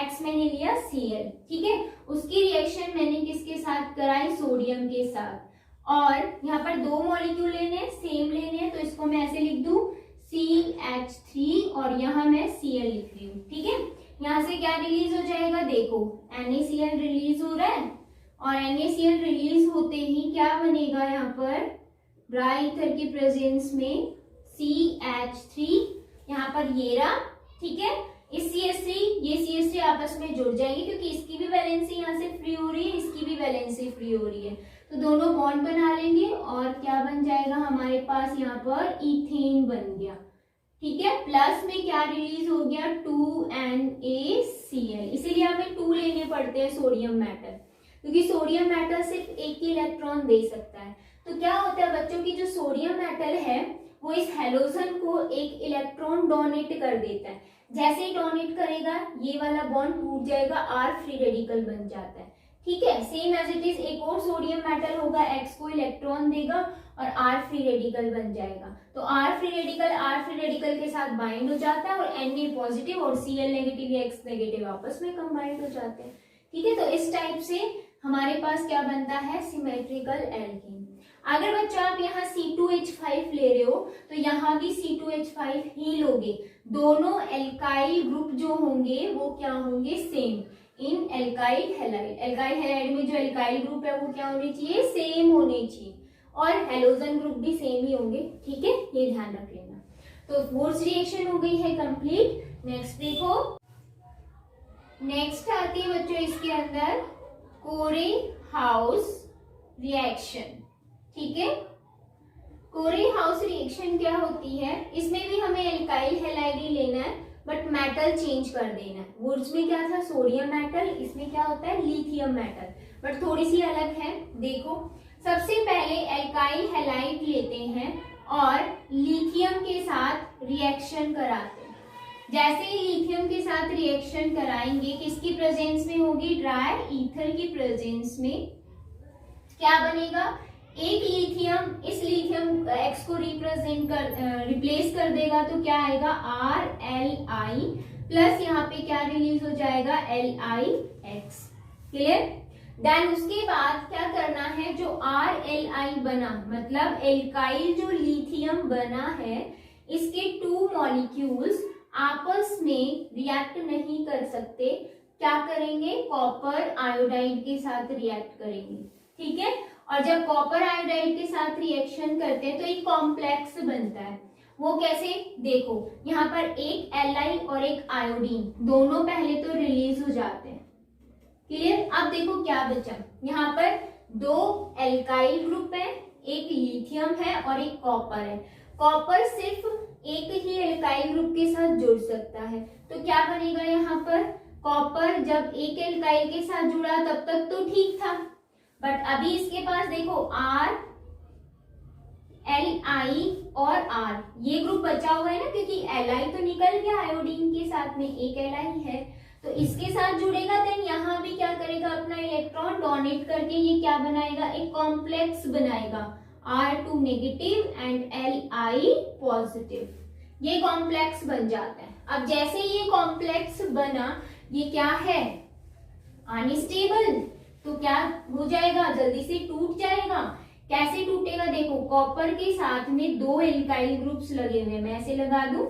X मैंने लिया Cl, ठीक है। उसकी रिएक्शन मैंने किसके साथ कराई, सोडियम के साथ, और यहाँ पर दो मॉलिक्यूल लेने हैं, सेम लेने हैं, तो इसको मैं ऐसे लिख दूं CH3 और यहाँ मैं Cl लिख रही हूँ, ठीक है। यहाँ से क्या रिलीज हो जाएगा, देखो NaCl रिलीज हो रहा है, और NaCl रिलीज होते ही क्या बनेगा, यहाँ पर ड्राई ईथर की प्रेजेंस में CH3, यहाँ पर ये रहा, ठीक है। इस CH3 ये CH3 आपस में जुड़ जाएंगे, क्योंकि इसकी भी वैलेंसी यहाँ से फ्री हो रही है, इसकी भी वैलेंसी फ्री हो रही है, तो दोनों बॉन्ड बना लेंगे और क्या बन जाएगा हमारे पास, यहाँ पर इथेन बन गया, ठीक है। प्लस में क्या रिलीज हो गया, 2NaCl, इसीलिए हमें 2 लेने पड़ते हैं सोडियम मेटल, क्योंकि सोडियम मेटल सिर्फ एक ही इलेक्ट्रॉन दे सकता है। तो क्या होता है बच्चों की, जो सोडियम मेटल है वो इस हेलोजन को एक इलेक्ट्रॉन डोनेट कर देता है। जैसे ही डोनेट करेगा ये वाला बॉन्ड टूट जाएगा, R फ्री रेडिकल बन जाता है, ठीक है। सेम एज इट इज एक और सोडियम मेटल होगा, X को इलेक्ट्रॉन देगा और R फ्री रेडिकल बन जाएगा। तो R फ्री रेडिकल के साथ बाइंड हो जाता है और Na पॉजिटिव और Cl नेगेटिव या X नेगेटिव आपस में कंबाइंड हो जाते हैं, ठीक है। तो इस टाइप से हमारे पास क्या बनता है, सिमेट्रिकल एल्कीन। अगर बच्चा आप यहाँ C2H5 ले रहे हो तो यहाँ भी C2H5 ही लोगे, दोनों एल्काइल ग्रुप जो होंगे वो क्या होंगे, सेम इन एल्काइल हैलाइड में जो एल्काइल ग्रुप है वो क्या होने चाहिए, सेम होने चाहिए, और हेलोजन ग्रुप भी सेम ही होंगे, ठीक है, ये ध्यान रख लेना। तो वुर्ज रिएक्शन हो गई है कंप्लीट। नेक्स्ट देखो, नेक्स्ट आती है बच्चों इसके अंदर कोरे हाउस रिएक्शन, ठीक है। कोरे हाउस रिएक्शन क्या होती है, इसमें भी हमें एल्काइल हैलाइड ही लेना है, बट मेटल चेंज कर देना है। वुड्स में क्या था, सोडियम मेटल, इसमें क्या होता है, लिथियम मेटल, बट थोड़ी सी अलग है। देखो सबसे पहले एल्काइल हैलाइड लेते हैं और लिथियम के साथ रिएक्शन कराते हैं। जैसे ही लिथियम के साथ रिएक्शन कराएंगे, किसकी प्रेजेंस में होगी, ड्राई ईथर की प्रेजेंस में, क्या बनेगा, एक लिथियम इस लिथियम X को रिप्लेस कर देगा, तो क्या आएगा RLi प्लस यहाँ पे क्या रिलीज हो जाएगा, LiX, क्लियर। देन उसके बाद क्या करना है, जो RLi बना मतलब एल्काइल जो लिथियम बना है, इसके 2 मॉलिक्यूल्स आपस में रिएक्ट नहीं कर सकते, क्या करेंगे, कॉपर आयोडाइड के साथ रिएक्ट करेंगे, ठीक है। और जब कॉपर आयोडाइड के साथ रिएक्शन करते हैं तो एक कॉम्प्लेक्स बनता है, वो कैसे, देखो यहाँ पर एक Li और एक आयोडीन दोनों पहले तो रिलीज हो जाते हैं, क्लियर। अब देखो क्या बचा, यहाँ पर 2 एल्काइल ग्रुप है, एक लिथियम है और एक कॉपर है। कॉपर सिर्फ एक ही एल्काइल ग्रुप के साथ जुड़ सकता है, तो क्या बनेगा, यहाँ पर कॉपर जब एक एल्काइल के साथ जुड़ा तब तक तो ठीक था, बट अभी इसके पास देखो R, Li और R ये ग्रुप बचा हुआ है ना, क्योंकि Li तो निकल गया आयोडीन के साथ में, एक Li है तो इसके साथ जुड़ेगा, देन यहाँ भी क्या करेगा, अपना इलेक्ट्रॉन डोनेट करके ये क्या बनाएगा, एक कॉम्प्लेक्स बनाएगा, R2 negative and Li positive, ये कॉम्प्लेक्स बन जाता है। अब जैसे ये कॉम्प्लेक्स बना, ये क्या है, अनस्टेबल, तो क्या हो जाएगा, जल्दी से टूट जाएगा। कैसे टूटेगा, देखो कॉपर के साथ में 2 एल्काइल ग्रुप्स लगे हुए हैं, मैं ऐसे लगा दूं,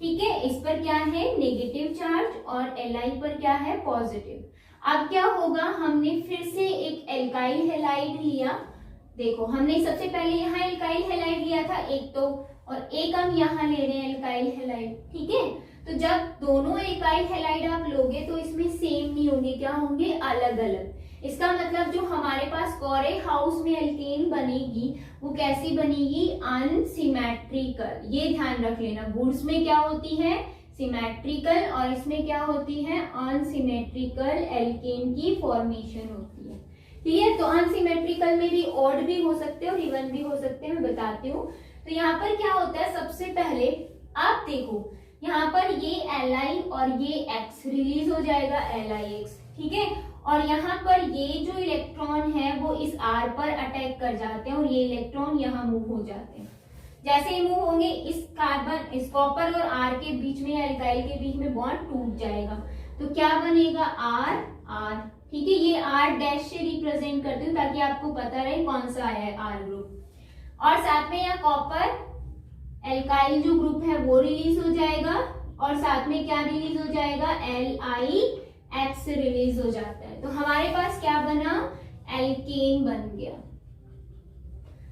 ठीक है। इस पर क्या है, नेगेटिव चार्ज और Li पर क्या है, पॉजिटिव। अब क्या होगा, हमने फिर से एक एल्काइल हैलाइड लिया, देखो हमने सबसे पहले यहाँ एल्काइल हैलाइड लिया था एक तो, और एक हम यहाँ ले रहे हैं एल्काइल हैलाइड, ठीक है। तो जब दोनों एल्काइल हैलाइड आप लोगे तो इसमें सेम नहीं होंगे, क्या होंगे, अलग अलग। इसका मतलब जो हमारे पास कोरे हाउस में एल्केन बनेगी वो कैसी बनेगी, अनसिमेट्रिकल। ये ध्यान रख लेना, वुड्स में क्या होती है, सिमेट्रिकल, और इसमें क्या होती है, अनसिमेट्रिकल एल्केन की फॉर्मेशन होती है। क्लियर। तो अनसिमेट्रिकल में भी ऑड भी हो सकते हैं और इवन भी हो सकते हैं, मैं बताती हूँ। तो यहाँ पर क्या होता है, सबसे पहले आप देखो यहाँ पर ये Li और ये X रिलीज हो जाएगा, LiX, ठीक है। और यहाँ पर ये जो इलेक्ट्रॉन है वो इस R पर अटैक कर जाते हैं और ये इलेक्ट्रॉन यहाँ मूव हो जाते हैं। जैसे ही मूव होंगे इस कार्बन, इस कॉपर और R के बीच में या एल्काइल के बीच में बॉन्ड टूट जाएगा। तो क्या बनेगा, R, ठीक है। ये R डैश से रिप्रेजेंट करती हूँ ताकि आपको पता रहे कौन सा आया है R ग्रुप। और साथ में यहाँ कॉपर एल्काइल जो ग्रुप है वो रिलीज हो जाएगा और साथ में क्या रिलीज हो जाएगा, LiX रिलीज हो जाता है। तो हमारे पास क्या बना, एल्केन बन गया,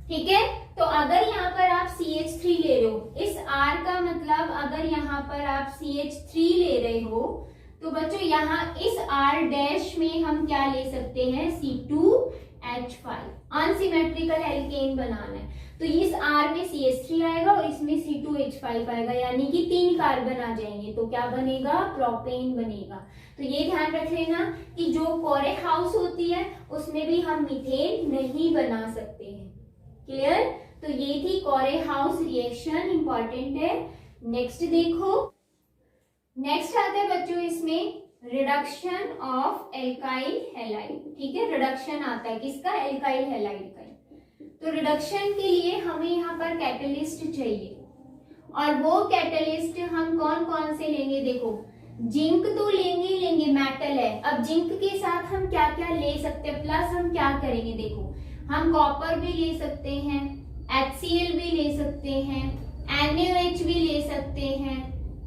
ठीक है। तो अगर यहाँ पर आप CH3 ले रहे हो, इस R का मतलब अगर यहाँ पर आप CH3 ले रहे हो तो बच्चों यहाँ इस R डैश में हम क्या ले सकते हैं, C2H5। अनसिमेट्रिकल एल्केन बनाना है तो इस R में CH3 आएगा और इसमें C2H5 आएगा, यानी कि 3 कार्बन आ जाएंगे। तो क्या बनेगा, प्रोपेन बनेगा। तो ये ध्यान रख लेना कि जो कोरे हाउस होती है उसमें भी हम मीथेन नहीं बना सकते हैं। क्लियर। तो ये थी कोरे हाउस रिएक्शन, इंपॉर्टेंट है। नेक्स्ट देखो, नेक्स्ट आता है बच्चों इसमें रिडक्शन ऑफ एल्काइल हैलाइड, ठीक है। रिडक्शन आता है किसका, एल्काइल हैलाइड का। तो रिडक्शन के लिए हमें यहाँ पर कैटलिस्ट चाहिए और वो कैटलिस्ट हम कौन कौन से लेंगे, देखो जिंक तो लेंगे, मेटल है। अब जिंक के साथ हम क्या क्या ले सकते हैं, प्लस हम क्या करेंगे, देखो हम कॉपर भी ले सकते हैं, HCl भी ले सकते हैं, NaOH भी ले सकते हैं,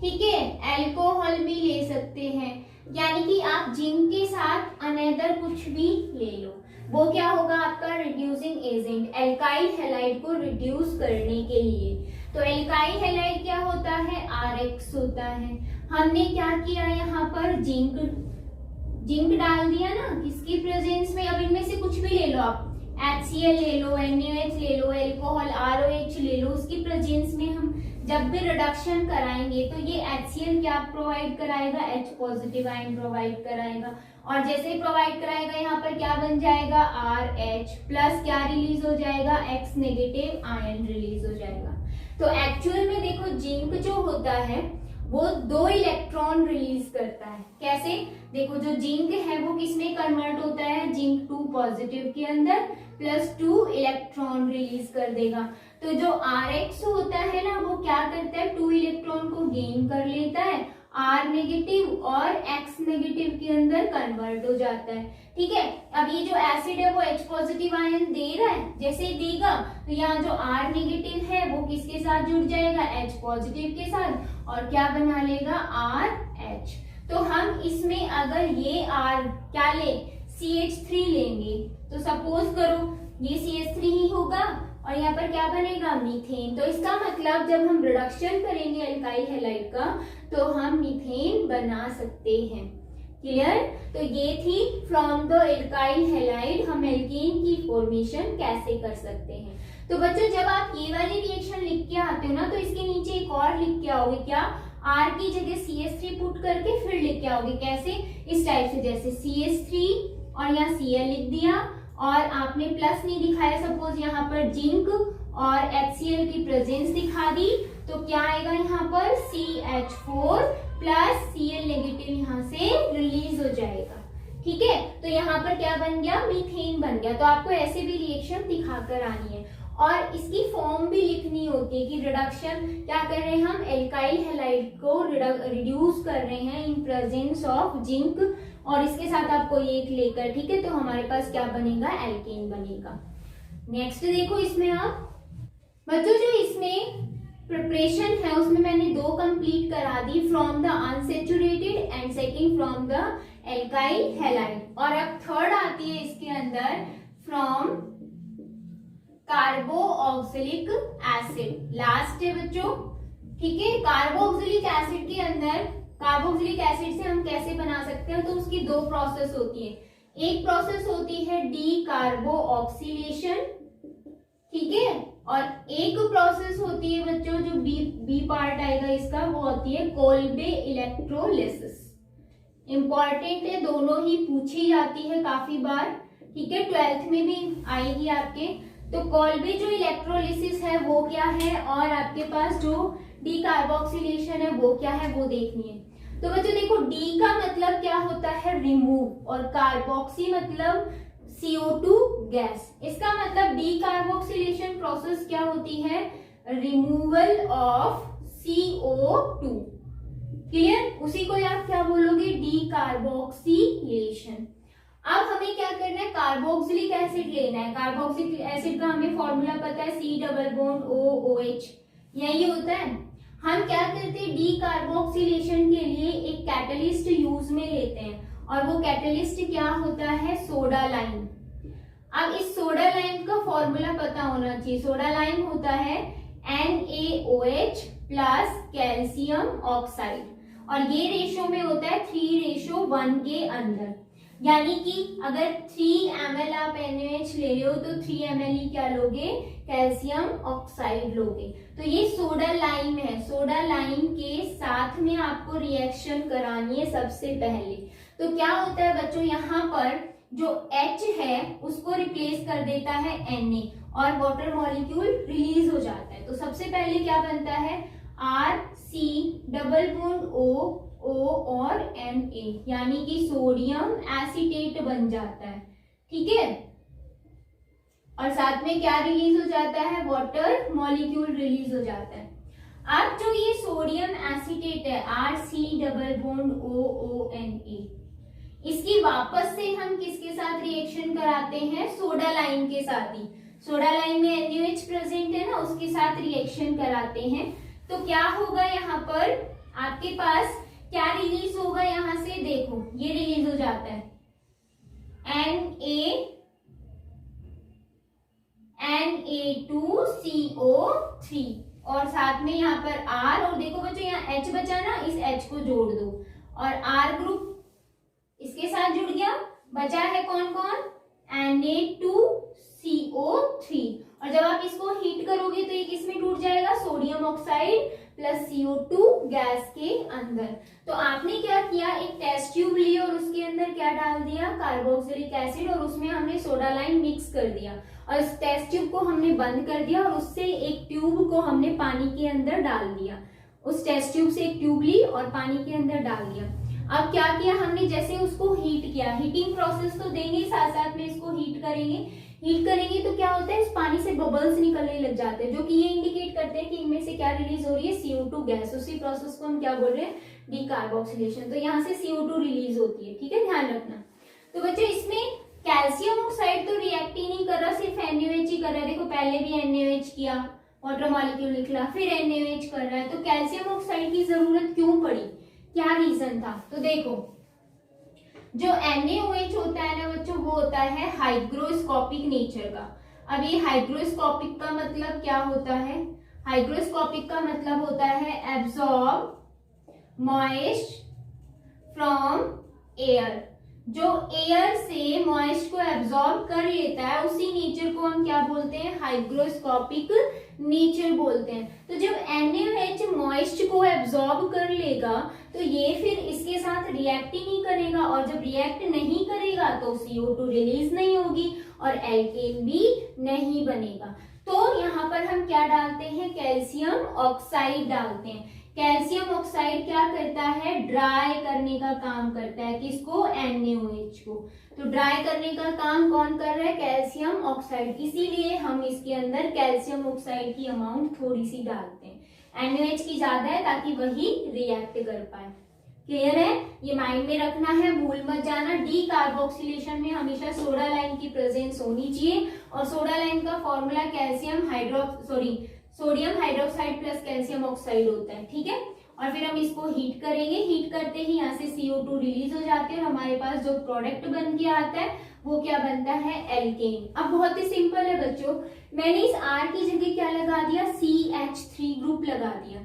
ठीक है, अल्कोहल भी ले सकते हैं। यानी कि आप जिंक के साथ अनदर कुछ भी ले लो, वो क्या होगा आपका रिड्यूसिंग एजेंट, एल्काइल हैलाइड को रिड्यूस करने के लिए। तो एल्काइल हैलाइड क्या होता है, RX होता है। हमने क्या किया, यहाँ पर जिंक डाल दिया ना, किसकी प्रेजेंस में। अब इनमें से कुछ भी ले लो आप, HCl ले लो, NaOH ले लो, अल्कोहल ROH ले लो, उसकी प्रेजेंस में हम जब भी रिडक्शन कराएंगे तो ये HCl क्या प्रोवाइड कराएगा, H पॉजिटिव आयन प्रोवाइड कराएगा। और जैसे ही प्रोवाइड कराएगा यहाँ पर क्या बन जाएगा, RH प्लस क्या रिलीज हो जाएगा, X नेगेटिव आयन रिलीज हो जाएगा। तो एक्चुअल में देखो जिंक जो होता है वो 2 इलेक्ट्रॉन रिलीज करता है। कैसे, देखो जो जिंक है वो किसमें कन्वर्ट होता है, जिंक 2 पॉजिटिव के अंदर प्लस 2 इलेक्ट्रॉन रिलीज कर देगा। तो जो RX होता है ना वो क्या करता है, 2 इलेक्ट्रॉन को गेन कर लेता है, R नेगेटिव और X नेगेटिव के अंदर कन्वर्ट हो जाता है, ठीक है। अब ये जो एसिड है वो H पॉजिटिव आयन दे रहा है, जैसे ही देगा तो यहाँ जो R नेगेटिव है वो किसके साथ जुड़ जाएगा, H पॉजिटिव के साथ, और क्या बना लेगा, RH। तो हम इसमें अगर ये R क्या ले, CH3 लेंगे तो सपोज करो ये CH3 ही होगा और यहाँ पर क्या बनेगा, मीथेन। तो इसका मतलब जब हम रिडक्शन करेंगे एल्काइल हैलाइड का तो हम मीथेन बना सकते हैं। क्लियर। तो ये थी फ्रॉम द एल्काइल हैलाइड हम एल्केन की फॉर्मेशन कैसे कर सकते हैं। तो बच्चों जब आप ये वाली रिएक्शन लिख के आते हो ना तो इसके नीचे एक और लिख के आओगे, क्या, R की जगह CH3 पुट करके फिर लिख के आओगे। कैसे, इस टाइप से, जैसे CH3 और यहाँ Cl लिख दिया और आपने प्लस नहीं दिखाया, सपोज यहाँ पर जिंक और HCl की प्रेजेंस दिखा दी, तो क्या आएगा यहाँ पर CH4 प्लस Cl नेगेटिव यहाँ से रिलीज हो जाएगा, ठीक है। तो यहाँ पर क्या बन गया, मीथेन बन गया। तो आपको ऐसे भी रिएक्शन दिखाकर आनी है और इसकी फॉर्म भी लिखनी होती है कि रिडक्शन क्या कर रहे हैं, हम एल्काइल हैलाइड को रिड्यूस कर रहे हैं इन प्रेजेंस ऑफ जिंक, और इसके साथ आपको एक लेकर, ठीक है। तो हमारे पास क्या बनेगा, एल्केन बनेगा। नेक्स्ट देखो इसमें आप बच्चों जो इसमें प्रिपरेशन है उसमें मैंने 2 कंप्लीट करा दी, from the unsaturated and second from the alkyl halide. और अब थर्ड आती है इसके अंदर फ्रॉम कार्बोक्सिलिक एसिड, लास्ट है बच्चों, ठीक है। कार्बोक्सिलिक एसिड के अंदर कार्बोक्सिलिक एसिड से हम कैसे बना सकते हैं, तो उसकी 2 प्रोसेस होती है। एक प्रोसेस होती है डी कार्बोऑक्सीलेशन, ठीक है, और एक प्रोसेस होती है बच्चों जो बी पार्ट आएगा इसका, वो होती है कोल्बे इलेक्ट्रोलिसिस। इंपॉर्टेंट है, दोनों ही पूछी जाती है काफी बार, ठीक है, 12th में भी आएगी आपके। तो कोल्बे जो इलेक्ट्रोलिसिस है वो क्या है, और आपके पास जो डी कार्बोक्सिलेशन है वो क्या है, वो देखनी है। तो बच्चों देखो, डी का मतलब क्या होता है, रिमूव, और कार्बोक्सी मतलब CO2 गैस। इसका मतलब डी कार्बोक्सिलेशन प्रोसेस क्या होती है, रिमूवल ऑफ CO2। क्लियर, उसी को आप क्या बोलोगे, डी कार्बोक्सिलेशन। अब हमें क्या करना है, कार्बोक्सिलिक एसिड लेना है। कार्बोक्सिलिक एसिड का हमें फॉर्मूला पता है, C डबल बॉन्ड OOH, यही होता है। हम क्या करते हैं, डी कार्बोक्सिलेशन के लिए एक कैटलिस्ट यूज में लेते हैं, और वो कैटलिस्ट क्या होता है, सोडा लाइम। अब इस सोडा लाइम का फॉर्मूला पता होना चाहिए। सोडा लाइम होता है NaOH प्लस कैल्शियम ऑक्साइड, और ये रेशो में होता है 3:1 के अंदर। यानी कि अगर 3 ml आप NaOH ले रहे हो तो 3 ml ही क्या लोगे, कैल्शियम ऑक्साइड लोगे। तो ये सोडा लाइम है, सोडा लाइम के साथ में आपको रिएक्शन करानी है सबसे पहले। तो क्या होता है बच्चों, यहाँ पर जो H है उसको रिप्लेस कर देता है Na, और वाटर मॉलिक्यूल रिलीज हो जाता है। तो सबसे पहले क्या बनता है, RC डबल बॉन्ड O और Na, यानी कि सोडियम एसीटेट बन जाता है, ठीक है, और साथ में क्या रिलीज हो जाता है, वाटर मॉलिक्यूल रिलीज हो जाता है। अब जो ये सोडियम एसीटेट है, RC डबल बॉन्ड ONA, इसकी वापस से हम किसके साथ रिएक्शन कराते हैं, सोडा लाइम के साथ ही। सोडा लाइम में NaOH प्रेजेंट है ना, उसके साथ रिएक्शन कराते हैं। तो क्या होगा, यहाँ पर आपके पास क्या रिलीज होगा, यहां से देखो ये रिलीज हो जाता है Na2CO3, और साथ में यहाँ पर R, और देखो बच्चों यहाँ H बचा ना, इस H को जोड़ दो, और R ग्रुप इसके साथ जुड़ गया। बचा है कौन कौन, Na2CO3, और जब आप इसको हीट करोगे तो ये किसमें टूट जाएगा, sodium oxide plus CO2 gas के अंदर। तो आपने क्या किया, एक टेस्ट ट्यूब ली और उसके अंदर क्या डाल दिया, कार्बोक्सिलिक एसिड, और उसमें हमने सोडा लाइम मिक्स कर दिया, और इस टेस्ट ट्यूब को हमने बंद कर दिया, और उससे एक ट्यूब को हमने पानी के अंदर डाल दिया। उस टेस्ट ट्यूब से एक ट्यूब ली और पानी के अंदर डाल दिया। अब क्या किया हमने, जैसे उसको हीट किया, हीटिंग प्रोसेस तो देंगे, साथ साथ में इसको हीट करेंगे तो क्या होता है, इस पानी से बबल्स निकलने लग जाते हैं, जो कि ये इंडिकेट करते हैं कि इनमें से क्या रिलीज हो रही है, CO2 गैस। उसी प्रोसेस को हम क्या बोल रहे हैं, डी कार्बोक्सिलेशन। तो यहाँ से CO2 रिलीज होती है, ठीक है, ध्यान रखना। तो बच्चों इसमें कैल्शियम ऑक्साइड तो रिएक्ट ही नहीं कर रहा, सिर्फ NaOH ही कर रहा है। देखो पहले भी NaOH किया, वाटर मॉलिक्यूल निकला, फिर NaOH कर रहा है। तो कैल्शियम ऑक्साइड की जरूरत क्यों पड़ी, क्या रीजन था, तो देखो जो NaOH होता है ना बच्चों, वो होता है हाइग्रोस्कोपिक नेचर का। अब ये हाइग्रोस्कोपिक का मतलब क्या होता है, हाइग्रोस्कोपिक का मतलब होता है एब्जॉर्ब मॉइस्ट फ्रॉम एयर। जो एयर से मॉइस्ट को एब्जॉर्ब कर लेता है, उसी नेचर को हम क्या बोलते हैं, हाइग्रोस्कोपिक नेचर बोलते हैं। तो जब NaOH मॉइस्ट को एब्जॉर्ब कर लेगा तो ये फिर इसके साथ रिएक्ट ही नहीं करेगा, और जब रिएक्ट नहीं करेगा तो CO2 रिलीज नहीं होगी और एल्केन भी नहीं बनेगा। तो यहाँ पर हम क्या डालते हैं, कैल्शियम ऑक्साइड डालते हैं। कैल्शियम ऑक्साइड क्या करता है, ड्राई करने का काम करता है, किसको, NaOH को। तो ड्राई करने का काम कौन कर रहा है, कैल्शियम ऑक्साइड। इसीलिए हम इसके अंदर कैल्शियम ऑक्साइड की अमाउंट थोड़ी सी डालते हैं, NaOH की ज्यादा है ताकि वही रिएक्ट कर पाए। क्लियर है, ये माइंड में रखना है, भूल मत जाना। डी कार्बोक्सिलेशन में हमेशा सोडा लाइम की प्रेजेंस होनी चाहिए, और सोडा लाइम का formula sodium hydroxide plus calcium oxide होता है, ठीक है। और फिर हम इसको हीट करेंगे, हीट करते ही यहाँ से CO2 रिलीज हो जाते हैं, और हमारे पास जो प्रोडक्ट बन के आता है वो क्या बनता है, एल्केन। अब बहुत ही सिंपल है बच्चों, मैंने इस R की जगह क्या लगा दिया, CH3 ग्रुप लगा दिया।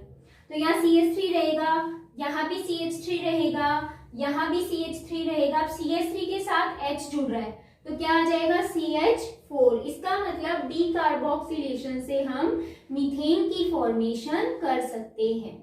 तो यहाँ CH3 रहेगा, यहाँ भी CH3 रहेगा, यहाँ भी CH3 रहेगा। अब CH3 के साथ H जुड़ रहा है तो क्या आ जाएगा CH4। इसका मतलब डी कार्बोक्सिलेशन से हम मीथेन की फॉर्मेशन कर सकते हैं।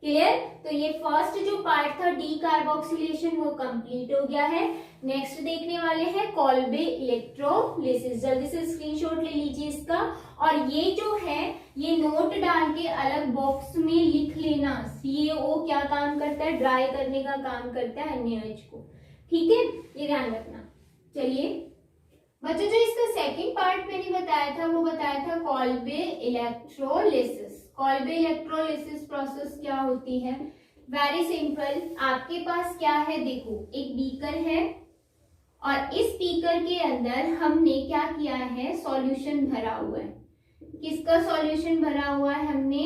क्लियर? तो ये फर्स्ट जो पार्ट था डी कार्बोक्सिलेशन वो कंप्लीट हो गया है। नेक्स्ट देखने वाले हैं कॉल्बे इलेक्ट्रोलिसिस। जल्दी से स्क्रीनशॉट ले लीजिए इसका, और ये जो है ये नोट डाल के अलग बॉक्स में लिख लेना। CaO क्या काम करता है? ड्राई करने का काम करता है NaOH को। ठीक है, ये ध्यान रखना। चलिए बच्चों, जो इसका सेकंड पार्ट मैंने बताया था वो बताया था Kolbe electrolysis. Kolbe electrolysis process क्या होती है? Very simple. आपके पास क्या है? देखो, एक बीकर है और इस बीकर के अंदर हमने क्या किया है? सॉल्यूशन भरा हुआ है। किसका सॉल्यूशन भरा हुआ है? हमने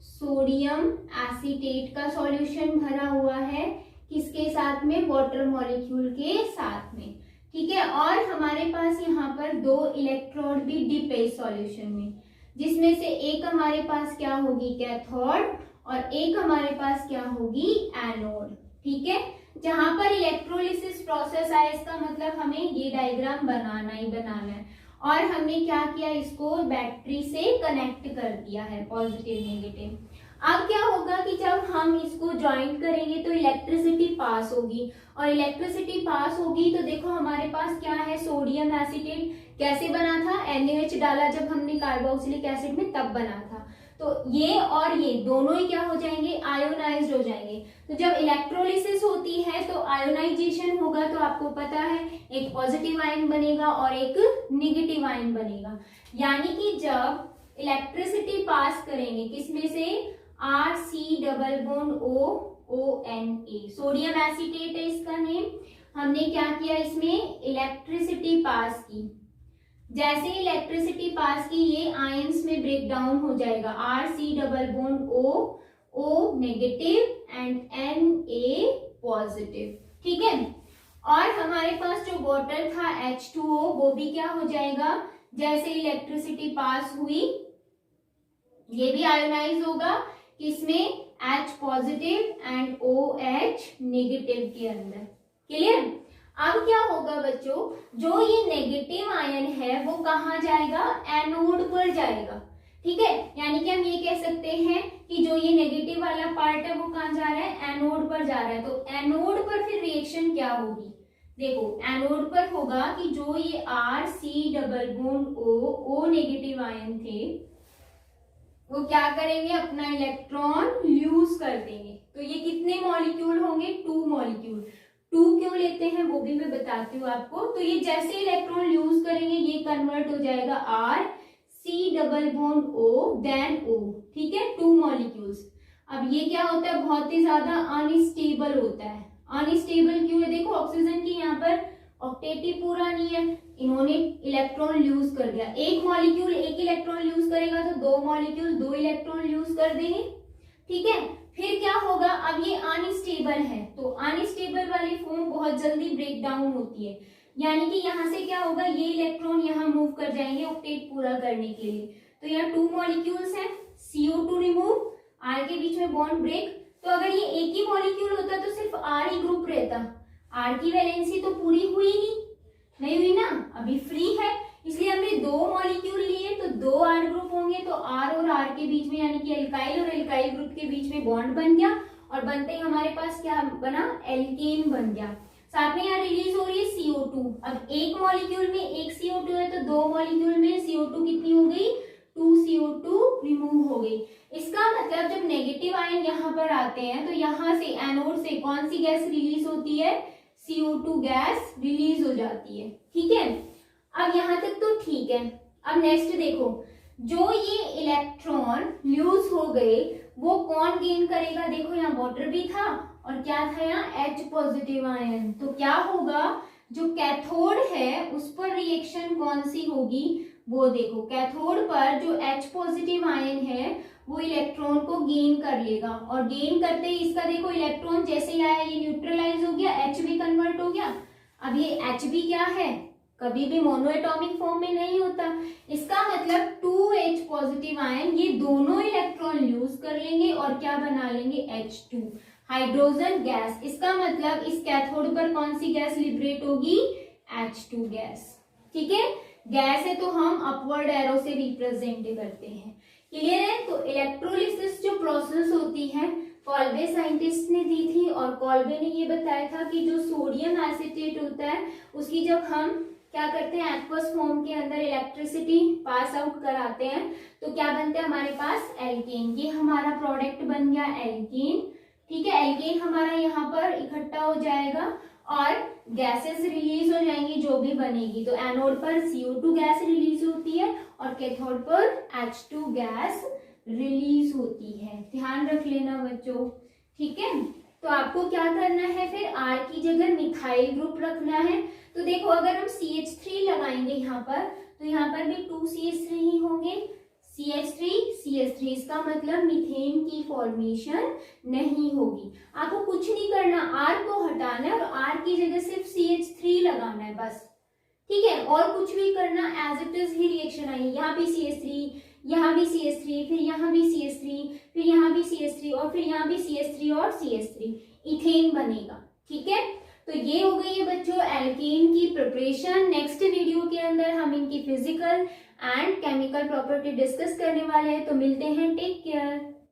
सोडियम एसीटेट का सॉल्यूशन भरा हुआ है। किसके साथ में? वाटर मॉलिक्यूल के साथ में। ठीक है, और हमारे पास यहाँ पर 2 इलेक्ट्रोड भी डिप है इस सॉल्यूशन में, जिसमें से एक हमारे पास क्या होगी? कैथोड, और एक हमारे पास क्या होगी? एनोड। ठीक है, जहां पर इलेक्ट्रोलिसिस प्रोसेस आए इसका मतलब हमें ये डायग्राम बनाना ही बनाना है। और हमने क्या किया? इसको बैटरी से कनेक्ट कर दिया है, पॉजिटिव नेगेटिव। अब क्या होगा कि जब हम इसको ज्वाइंट करेंगे तो इलेक्ट्रिसिटी पास होगी, और इलेक्ट्रिसिटी पास होगी तो देखो हमारे पास क्या है? सोडियम एसीटेट कैसे बना था? NaOH डाला जब हमने कार्बोक्सिलिक एसिड में, तब बना था। तो ये और ये दोनों ही क्या हो जाएंगे? आयोनाइज्ड हो जाएंगे। तो जब इलेक्ट्रोलिसिस होती है तो आयोनाइजेशन होगा, तो आपको पता है एक पॉजिटिव आयन बनेगा और एक नेगेटिव आयन बनेगा। यानी कि जब इलेक्ट्रिसिटी पास करेंगे किसमें से? RC double bond ONA, sodium acetate है इसका नेम। हमने क्या किया? इसमें इलेक्ट्रिसिटी पास की। जैसे इलेक्ट्रिसिटी पास की ये आयंस में ब्रेक डाउन हो जाएगा। RC double bond O negative and Na positive. ठीक है, और हमारे पास जो वाटर था H2O वो भी क्या हो जाएगा? जैसे इलेक्ट्रिसिटी पास हुई ये भी आयोनाइज होगा। किसमें? H positive and OH negative के अंदर। क्लियर? अब क्या होगा बच्चों? जो ये नेगेटिव आयन है वो कहाँ जाएगा? एनोड पर जाएगा। ठीक है, यानी कि हम ये कह सकते हैं कि जो ये नेगेटिव वाला पार्ट है वो कहाँ जा रहा है? एनोड पर जा रहा है। तो एनोड पर फिर रिएक्शन क्या होगी? देखो, एनोड पर होगा कि जो ये RC double bond O negative ion थे वो क्या करेंगे? अपना इलेक्ट्रॉन लूज कर देंगे। तो ये कितने मॉलिक्यूल होंगे? 2 मॉलिक्यूल। 2 क्यों लेते हैं वो भी मैं बताती हूँ आपको। तो ये जैसे इलेक्ट्रॉन लूज करेंगे ये कन्वर्ट हो जाएगा RC double bond O then O। ठीक है, 2 मॉलिक्यूल्स। अब ये क्या होता है? बहुत ही ज्यादा अनस्टेबल होता है। अनस्टेबल क्यों है? देखो, ऑक्सीजन की यहाँ पर ऑक्टेटिव पूरा नहीं है, इन्होंने इलेक्ट्रॉन लूज कर दिया। एक मॉलिक्यूल एक इलेक्ट्रॉन लूज करेगा तो 2 मॉलिक्यूल 2 इलेक्ट्रॉन लूज कर देंगे। ठीक है, फिर क्या होगा? अब ये अनस्टेबल है तो अनस्टेबल वाली फॉर्म बहुत जल्दी ब्रेक डाउन होती है। यानी कि यहाँ से क्या होगा? ये इलेक्ट्रॉन यहाँ मूव कर जाएंगे ऑक्टेट पूरा करने के लिए। तो यहाँ 2 मॉलिक्यूल्स हैं, CO2 रिमूव, R के बीच में बॉन्ड ब्रेक। तो अगर ये एक ही मॉलिक्यूल होता तो सिर्फ R ही ग्रुप रहता। R की वैलेंसी तो पूरी हुई नहीं हुई ना, अभी फ्री है, इसलिए हमने 2 मॉलिक्यूल लिए तो 2 R ग्रुप होंगे। तो R और R के बीच में यानी कि एल्काइल और एल्काइल ग्रुप के बीच में बॉन्ड बन गया, और बनते ही हमारे पास क्या बना? एल्केन बन गया। साथ में यहाँ रिलीज हो रही है CO2। अब एक मॉलिक्यूल में एक CO2 है तो 2 मॉलिक्यूल में CO2 कितनी हो गई? 2 CO2 रिमूव हो गई। इसका मतलब जब नेगेटिव आयन यहाँ पर आते हैं तो यहाँ से एनोड से कौन सी गैस रिलीज होती है? CO2 गैस रिलीज हो जाती है। ठीक है, अब यहाँ तक तो ठीक है। अब नेक्स्ट देखो, जो ये इलेक्ट्रॉन लूज हो गए वो कौन गेन करेगा? देखो यहाँ वाटर भी था और क्या था? यहाँ H पॉजिटिव आयन। तो क्या होगा? जो कैथोड है उस पर रिएक्शन कौन सी होगी? वो देखो, कैथोड पर जो H पॉजिटिव आयन है वो इलेक्ट्रॉन को गेन कर लेगा, और गेन करते ही इसका देखो इलेक्ट्रॉन जैसे ही आया ये न्यूट्रलाइज हो गया, H भी कन्वर्ट हो गया। अब ये H भी क्या है? कभी भी मोनोएटॉमिक फॉर्म में नहीं होता। इसका मतलब 2H पॉजिटिव आयन ये दोनों इलेक्ट्रॉन लूज कर लेंगे और क्या बना लेंगे? H2। हाइड्रोजन गैस, इसका मतलब इस कैथोड पर कौन सी गैस लिबरेट होगी, H2 गैस। ठीक है, गैस है तो हम अपवर्ड एरो से रिप्रेजेंट करते हैं। क्लियर है। तो इलेक्ट्रोलिसिस जो प्रोसेस होती है कॉल्बे साइंटिस्ट ने दी थी, और कॉल्बे ने ये बताया था कि जो सोडियम एसीटेट होता है उसकी जब हम क्या करते हैं, एक्वस फॉर्म के अंदर इलेक्ट्रिसिटी पास आउट कराते हैं तो क्या बनता है हमारे पास, एल्केन। ये हमारा प्रोडक्ट बन गया एल्केन। ठीक है, एल्केन हमारा यहाँ पर इकट्ठा हो जाएगा और गैसेस रिलीज हो जाएंगी जो भी बनेगी। तो एनोड पर CO2 गैस रिलीज होती है और कैथोड पर H2 गैस रिलीज होती है। ध्यान रख लेना बच्चों। ठीक है, तो आपको क्या करना है फिर, R की जगह मिथाइल ग्रुप रखना है। तो देखो अगर हम CH3 लगाएंगे यहाँ पर तो यहाँ पर भी 2 CH3 ही होंगे, CH3 इसका मतलब मीथेन की फॉर्मेशन नहीं होगी। आपको कुछ नहीं करना, R को हटाना है और R की जगह सिर्फ CH3 लगाना है बस। ठीक है, और कुछ भी करना एज इट इज ही रिएक्शन आएगी। यहाँ भी CH3, यहाँ भी CH3, फिर यहाँ भी CH3, फिर यहाँ भी CH3 और फिर यहाँ भी CH3 और CH3, इथेन बनेगा। ठीक है, तो ये हो गई है बच्चों एल्केन की प्रिपरेशन। नेक्स्ट वीडियो के अंदर हम इनकी physical and chemical property discuss करने वाले हैं। तो मिलते हैं, टेक केयर।